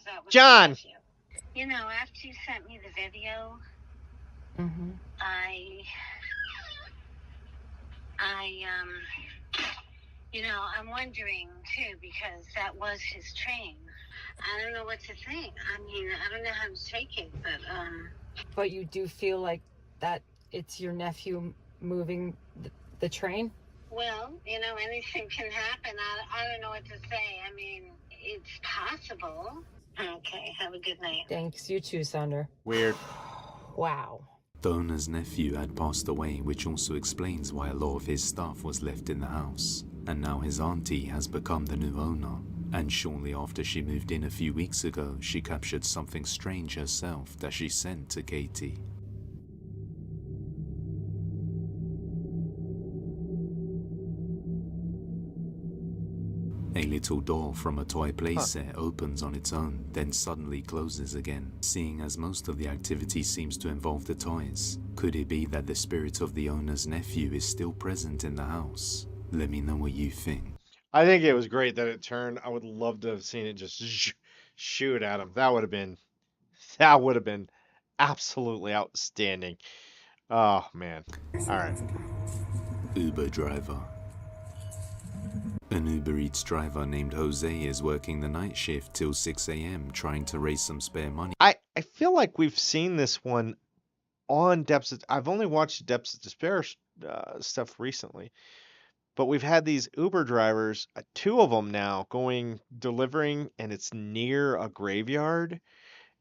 That was John. nice of you. You know, after you sent me the video, Mm-hmm. I'm wondering too, because that was his train. I don't know what to think. I mean, I don't know how to take it, But you do feel like that it's your nephew moving the train? well, anything can happen. I don't know what to say. I mean, it's possible. Okay, have a good night. Thanks, you too, Sander. Weird. Wow. The owner's nephew had passed away, which also explains why a lot of his stuff was left in the house. And now his auntie has become the new owner. And shortly after she moved in a few weeks ago, she captured something strange herself that she sent to Katie. A little door from a toy playset opens on its own, then suddenly closes again. Seeing as most of the activity seems to involve the toys, could it be that the spirit of the owner's nephew is still present in the house? Let me know what you think. I think it was great that it turned. I would love to have seen it just shoot at him. That would have been absolutely outstanding. Oh man. All right. Uber driver. An Uber Eats driver named Jose is working the night shift till 6 a.m. trying to raise some spare money. I feel like we've seen this one on Depths of, I've only watched Depths of Despair stuff recently, but we've had these Uber drivers, two of them now, delivering, and it's near a graveyard.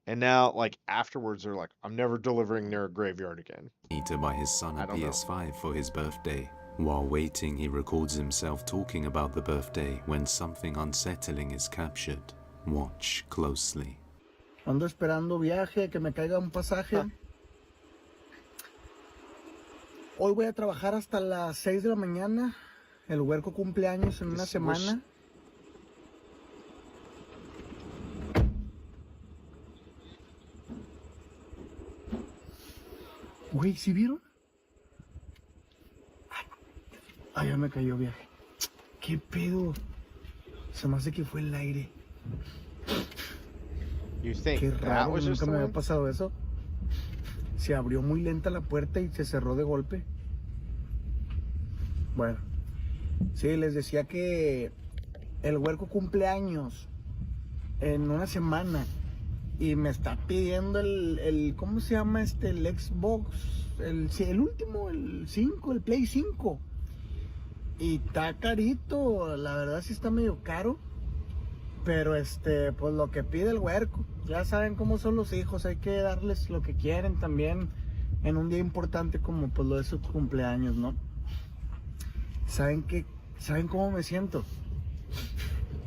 And now, like, afterwards, they're like, I'm never delivering near a graveyard again. To buy his son a PS5 for his birthday. While waiting, he records himself talking about the birthday when something unsettling is captured. Watch closely. Ando esperando viaje, que me caiga un pasaje. Hoy voy a trabajar hasta las 6 de la mañana. El huerco cumple años en una semana. Güey, ¿sí vieron? Ay, ya me cayó viaje. ¿Qué pedo? Se me hace que fue el aire. Qué raro, nunca me había pasado eso. Se abrió muy lenta la puerta y se cerró de golpe. Bueno, sí, les decía que el huerco cumple años en una semana y me está pidiendo el ¿cómo se llama el Xbox? El último, el 5, el Play 5. Y está carito, la verdad sí está medio caro. Pero pues lo que pide el huerco, ya saben cómo son los hijos, hay que darles lo que quieren también en un día importante como pues lo de su cumpleaños, ¿no? ¿Saben cómo me siento?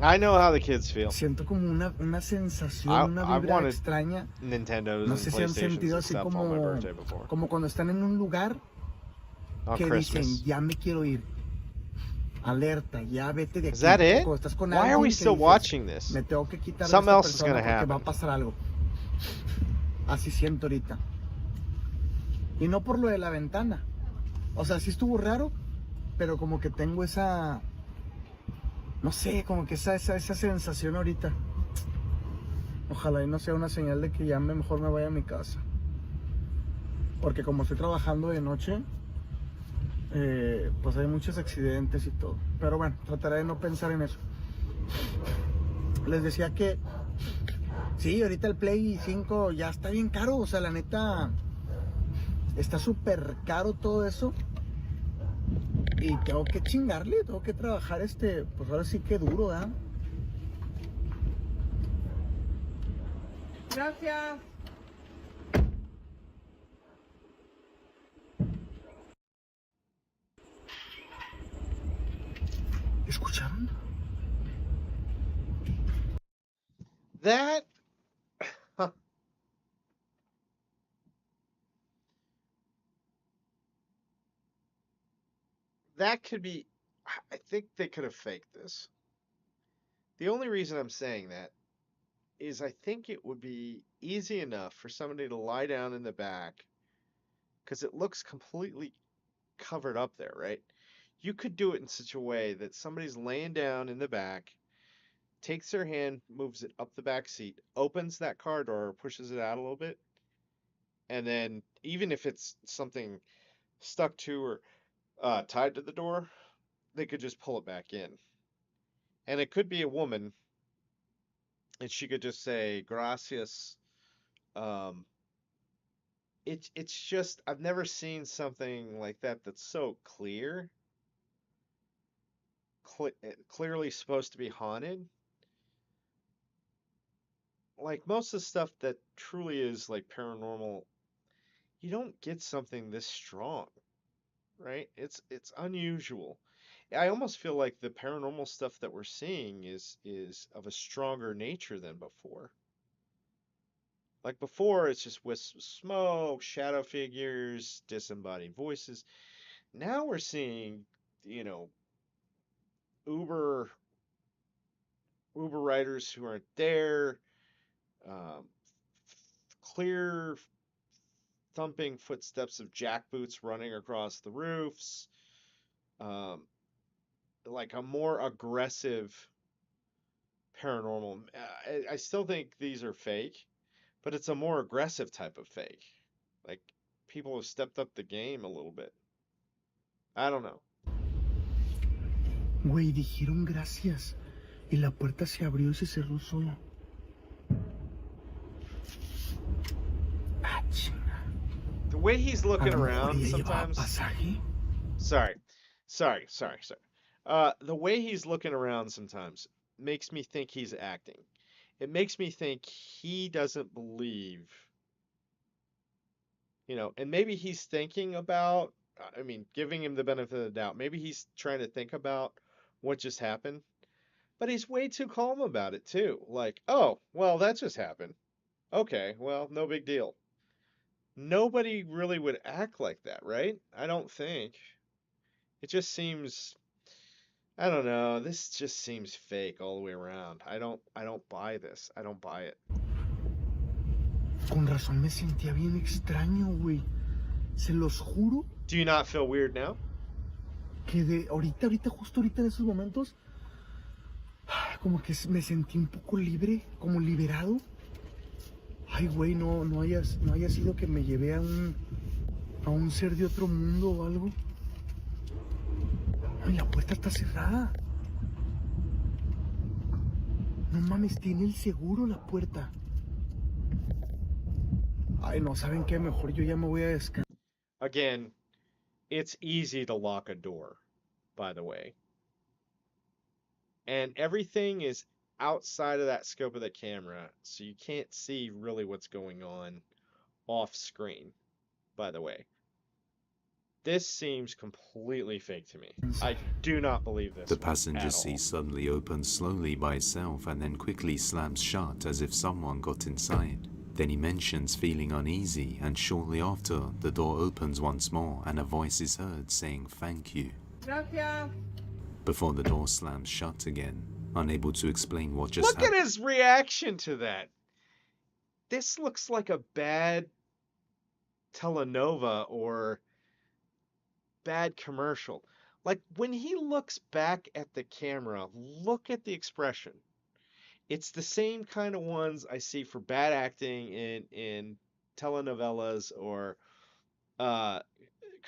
I know how the kids feel. Siento como una sensación, una vibra extraña. Nintendo's no sé si han sentido así como cuando están en un lugar que dicen, ya me quiero ir. Alerta, ya vete de aquí. Is that it? Estás con Why are we still watching this? Me tengo que quitar Something de else esta is persona gonna porque happen. va a pasar algo. Así siento ahorita. Y no por lo de la ventana. O sea, sí estuvo raro, pero como que tengo esa... No sé, como que esa sensación ahorita. Ojalá y no sea una señal de que ya mejor me vaya a mi casa. Porque como estoy trabajando de noche... pues hay muchos accidentes y todo. Pero bueno, trataré de no pensar en eso. Les decía que sí, ahorita el Play 5 ya está bien caro. O sea, la neta está súper caro todo eso. Y tengo que chingarle, tengo que trabajar pues ahora sí que duro, ¿verdad? Gracias. ¿Escucharon? That that could be. I think they could have faked this. The only reason I'm saying that is I think it would be easy enough for somebody to lie down in the back because it looks completely covered up there, right? You could do it in such a way that somebody's laying down in the back, takes their hand, moves it up the back seat, opens that car door, pushes it out a little bit, and then even if it's something stuck to or tied to the door, they could just pull it back in. And it could be a woman, and she could just say gracias. Um, it's just I've never seen something like that that's so clearly supposed to be haunted. Like most of the stuff that truly is like paranormal, you don't get something this strong, right? It's unusual. I almost feel like the paranormal stuff that we're seeing is of a stronger nature than before. Like before, it's just wisps of smoke, shadow figures, disembodied voices. Now we're seeing, you know, Uber Uber riders who aren't there, um, clear thumping footsteps of jackboots running across the roofs, um, like a more aggressive paranormal. I still think these are fake, but it's a more aggressive type of fake. Like people have stepped up the game a little bit. I don't know. Güey, dijeron gracias. Y la puerta se abrió y se cerró sola. Ah, chinga. The way he's looking A lo mejor around ella llevaba sometimes. pasaje. Sorry, sorry. The way he's looking around sometimes makes me think he's acting. It makes me think he doesn't believe, and maybe he's thinking about, I mean, giving him the benefit of the doubt. Maybe he's trying to think about what just happened, but he's way too calm about it too. Like, oh, well, that just happened. Okay, well, no big deal. Nobody really would act like that, right? I don't think. It just seems, I don't know, this just seems fake all the way around. I don't buy this. I don't buy it. Con razón me sentía bien extraño, güey. Se los juro Do you not feel weird now? que de justo ahorita en esos momentos, como que me sentí un poco libre, como liberado. Ay, güey, no haya sido que me llevé a un ser de otro mundo o algo. Ay, la puerta está cerrada. No mames, tiene el seguro la puerta. Ay, no, ¿saben qué? Mejor yo ya me voy a descansar. Again, it's easy to lock a door, by the way. And everything is outside of that scope of the camera, so you can't see really what's going on off screen, by the way. This seems completely fake to me. I do not believe this The one passenger at all. seat suddenly opens slowly by itself and then quickly slams shut as if someone got inside. Then he mentions feeling uneasy, and shortly after, the door opens once more and a voice is heard saying thank you. Gracias. Before the door slams shut again, unable to explain what just Look happened. at his reaction to that. This looks like a bad telenova or bad commercial. Like when he looks back at the camera, look at the expression. It's the same kind of ones I see for bad acting in telenovelas or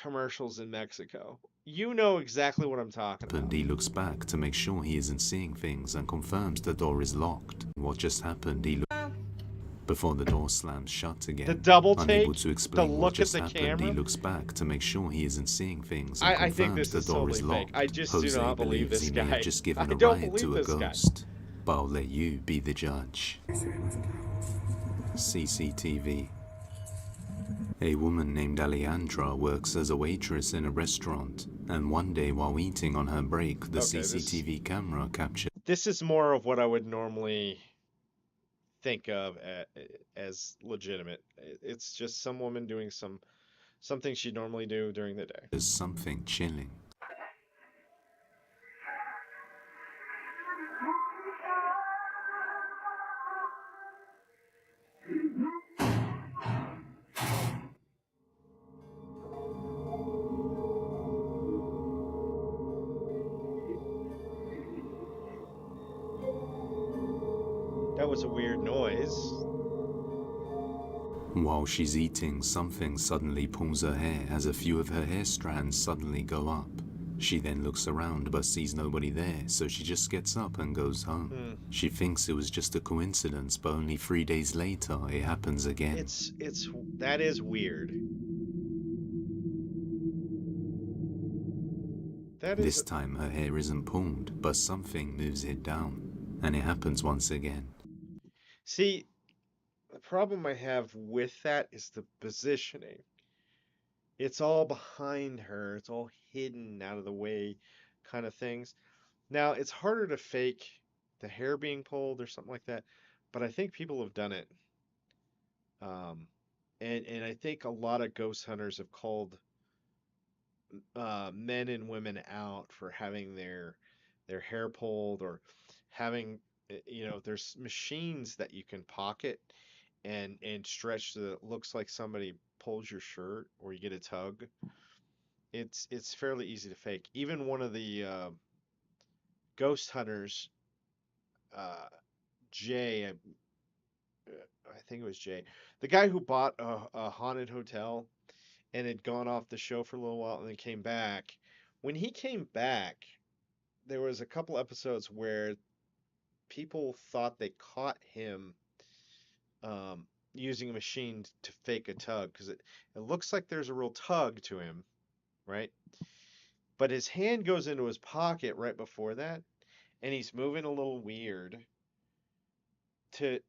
commercials in Mexico. You know exactly what I'm talking about. He looks back to make sure he isn't seeing things and confirms the door is locked. What just happened? Before the door slams shut again. The double Unable take, to the explain what look at just the happened, he camera. looks back to make sure he isn't seeing things and I think confirms this the is door totally is fake. locked. I just do Jose not believe believes this he may guy. have just given I a don't ride believe to a this guy. ghost. But I'll let you be the judge. CCTV. A woman named Alejandra works as a waitress in a restaurant, and one day while eating on her break, the Okay, CCTV camera captured. This is more of what I would normally think of as legitimate. It's just some woman doing something she'd normally do during the day. There's something chilling. That was a weird noise. While she's eating, something suddenly pulls her hair as a few of her hair strands suddenly go up. She then looks around but sees nobody there, so she just gets up and goes home. She thinks it was just a coincidence, but only 3 days later it happens again. That is weird. This time her hair isn't pulled, but something moves it down, and it happens once again. See, the problem I have with that is the positioning. It's all behind her. It's all hidden out of the way kind of things. Now, it's harder to fake the hair being pulled or something like that, but I think people have done it. And I think a lot of ghost hunters have called men and women out for having their hair pulled or having there's machines that you can pocket and stretch so that it looks like somebody pulls your shirt or you get a tug. It's fairly easy to fake. Even one of the ghost hunters, uh, Jay, I think it was Jay, the guy who bought a haunted hotel and had gone off the show for a little while and then came back. When he came back, there was a couple episodes where people thought they caught him using a machine to fake a tug because it looks like there's a real tug to him, right? But his hand goes into his pocket right before that, and he's moving a little weird to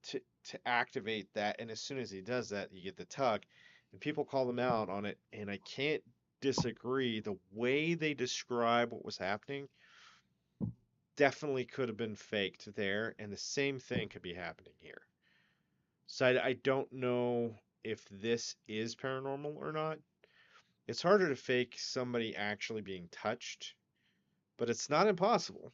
activate that. And as soon as he does that, you get the tug, and people call them out on it. And I can't disagree. The way they describe what was happening definitely could have been faked there, and the same thing could be happening here. So I don't know if this is paranormal or not. It's harder to fake somebody actually being touched, but it's not impossible.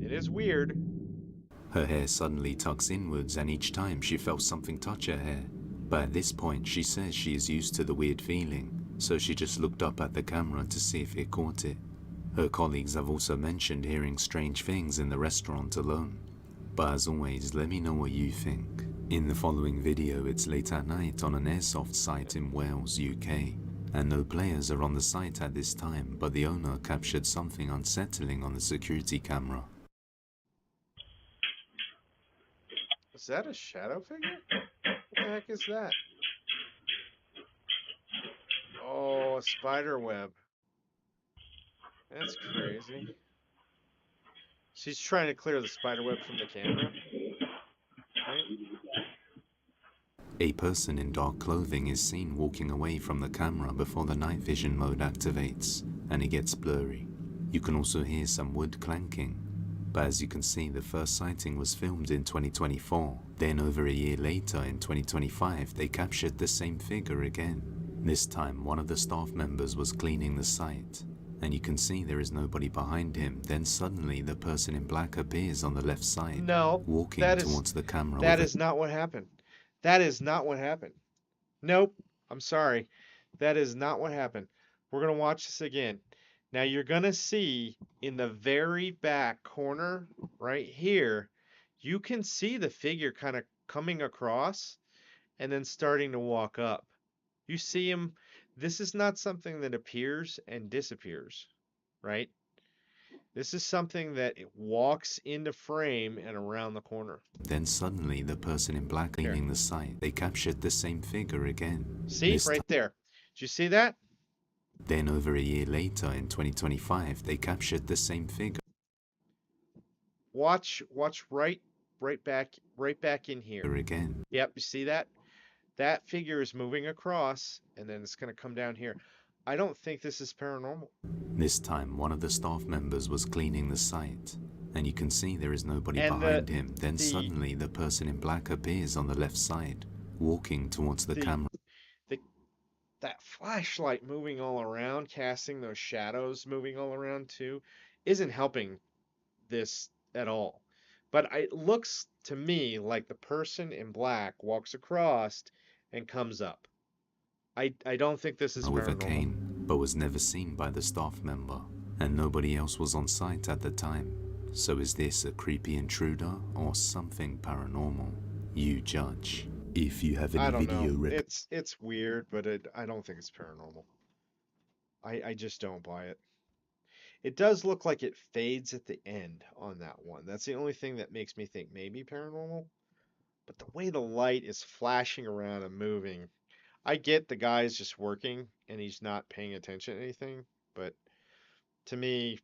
It is weird. Her hair suddenly tucks inwards, and each time she felt something touch her hair. But at this point, she says she is used to the weird feeling, so she just looked up at the camera to see if it caught it. Her colleagues have also mentioned hearing strange things in the restaurant alone. But as always, let me know what you think. In the following video, it's late at night on an airsoft site in Wales, UK, and no players are on the site at this time, but the owner captured something unsettling on the security camera. Is that a shadow figure? What the heck is that? Oh, a spider web. That's crazy. She's trying to clear the spider web from the camera, right? A person in dark clothing is seen walking away from the camera before the night vision mode activates, and it gets blurry. You can also hear some wood clanking. But as you can see, the first sighting was filmed in 2024. Then over a year later, in 2025, they captured the same figure again. This time, one of the staff members was cleaning the site, and you can see there is nobody behind him. Then suddenly, the person in black appears on the left side, walking towards the camera. That is not what happened. That is not what happened. Nope. I'm sorry. That is not what happened. We're going to watch this again. Now you're going to see in the very back corner right here, you can see the figure kind of coming across and then starting to walk up. You see him. This is not something that appears and disappears, right? This is something that it walks into frame and around the corner. Then suddenly the person in black cleaning the site, they captured the same figure again. See, right there. Did you see that? Then over a year later, in 2025, they captured the same figure. Watch right back in here. Again. Yep, you see that? That figure is moving across, and then it's going to come down here. I don't think this is paranormal. This time, one of the staff members was cleaning the site, and you can see there is nobody behind him. Then suddenly, the person in black appears on the left side, walking towards the camera. That flashlight moving all around, casting those shadows moving all around too, isn't helping this at all. But it looks to me like the person in black walks across and comes up. I don't think this is with a paranormal. cane, but was never seen by the staff member, and nobody else was on site at the time. So is this a creepy intruder or something paranormal? You judge. If you have any I don't know. video It's weird, but I don't think it's paranormal. I just don't buy it. It does look like it fades at the end on that one. That's the only thing that makes me think maybe paranormal. But the way the light is flashing around and moving, I get the guy's just working and he's not paying attention to anything, but to me,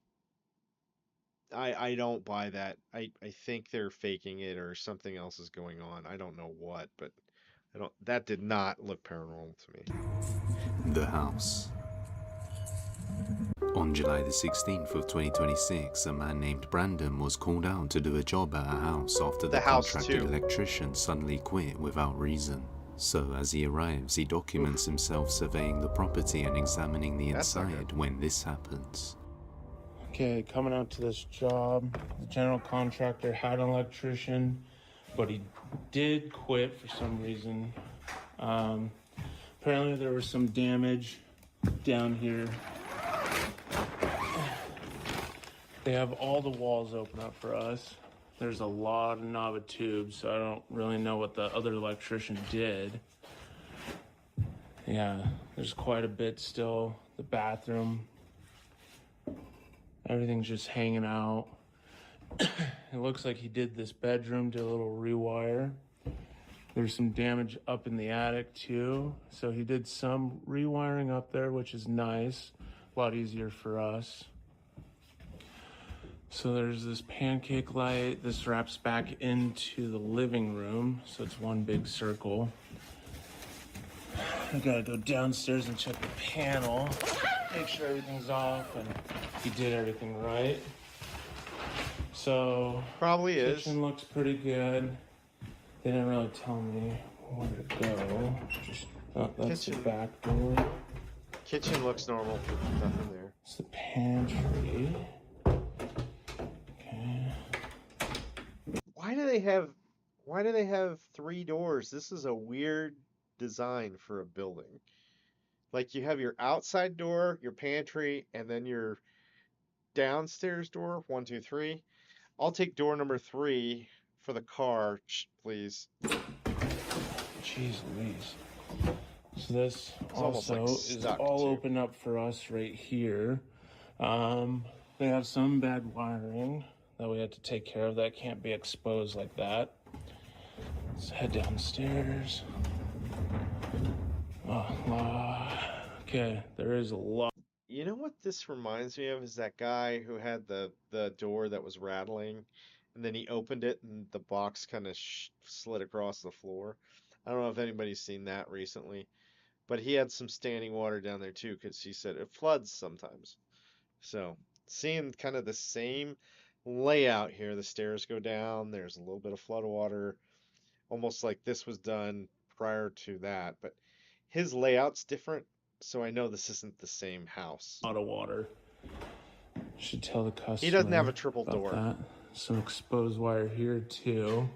I don't buy that. I think they're faking it or something else is going on. I don't know what, but I don't that did not look paranormal to me. The house. On July the 16th of 2026, a man named Brandon was called out to do a job at a house after the house contracted too. electrician suddenly quit without reason. So as he arrives, he documents himself surveying the property and examining the inside when this happens. Okay, coming out to this job, the general contractor had an electrician, but he did quit for some reason. Apparently there was some damage down here. They have all the walls open up for us. There's a lot of knob tubes, so I don't really know what the other electrician did. Yeah, there's quite a bit still. The bathroom, everything's just hanging out. It looks like he did this bedroom, did a little rewire. There's some damage up in the attic too. So he did some rewiring up there, which is nice. A lot easier for us. So there's this pancake light. This wraps back into the living room. So it's one big circle. I gotta go downstairs and check the panel. Make sure everything's off and he did everything right. So probably is. Kitchen looks pretty good. They didn't really tell me where to go. Just that's the back door. Kitchen looks normal. Nothing there. It's the pantry. Okay. Why do they have 3 doors? This is a weird design for a building. Like you have your outside door, your pantry, and then your downstairs door. 1, 2, 3. I'll take door number 3 for the car, please. Jeez Louise. So this It's also is all open up for us right here. They have some bad wiring that we had to take care of that can't be exposed like that. Let's head downstairs. Okay, there is a lot. You know what this reminds me of is that guy who had the door that was rattling, and then he opened it and the box kind of slid across the floor. I don't know if anybody's seen that recently, but he had some standing water down there too, because he said it floods sometimes. So seeing kind of the same layout here, the stairs go down, there's a little bit of flood water, almost like this was done prior to that, but his layout's different, so I know this isn't the same house. A lot of water. Should tell the customer. He doesn't have a triple door. That. Some exposed wire here too.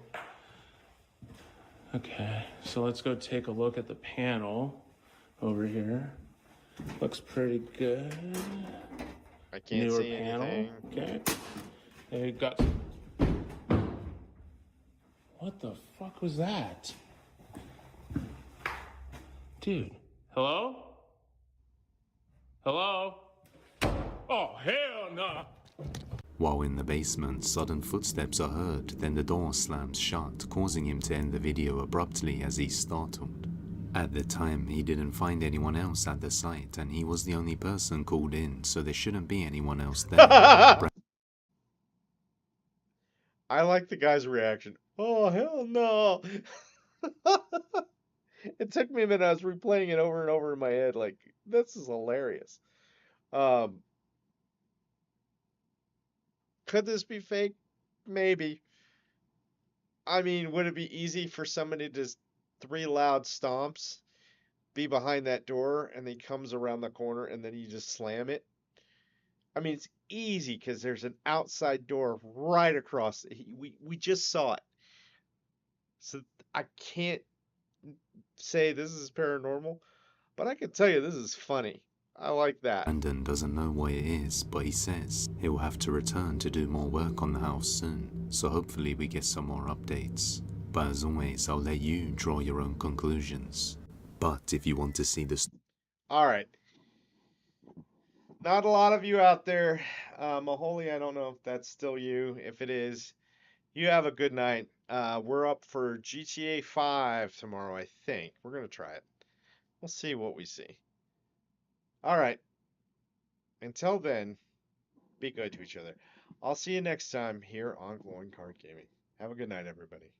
Okay, so let's go take a look at the panel over here. Looks pretty good. I can't Newer see panel. anything. Okay. There you got. What the fuck was that? Dude. Hello? Hello? Oh, hell no! While in the basement, sudden footsteps are heard, then the door slams shut, causing him to end the video abruptly as he's startled. At the time, he didn't find anyone else at the site, and he was the only person called in, so there shouldn't be anyone else there. I like the guy's reaction. Oh, hell no! It took me a minute. I was replaying it over and over in my head. Like, this is hilarious. Could this be fake? Maybe. I mean, would it be easy for somebody to just 3 loud stomps, be behind that door, and then he comes around the corner and then you just slam it? I mean, it's easy because there's an outside door right across. We just saw it. So I can't say this is paranormal. But I can tell you this is funny. I like that. Brandon doesn't know why it is, but he says he'll have to return to do more work on the house soon, so hopefully we get some more updates. But as always, I'll let you draw your own conclusions. But if you want to see the All right. Not a lot of you out there. Maholi, I don't know if that's still you. If it is, you have a good night. We're up for GTA 5 tomorrow, I think. We're going to try it. We'll see what we see. All right. Until then, be good to each other. I'll see you next time here on Glowing Card Gaming. Have a good night, everybody.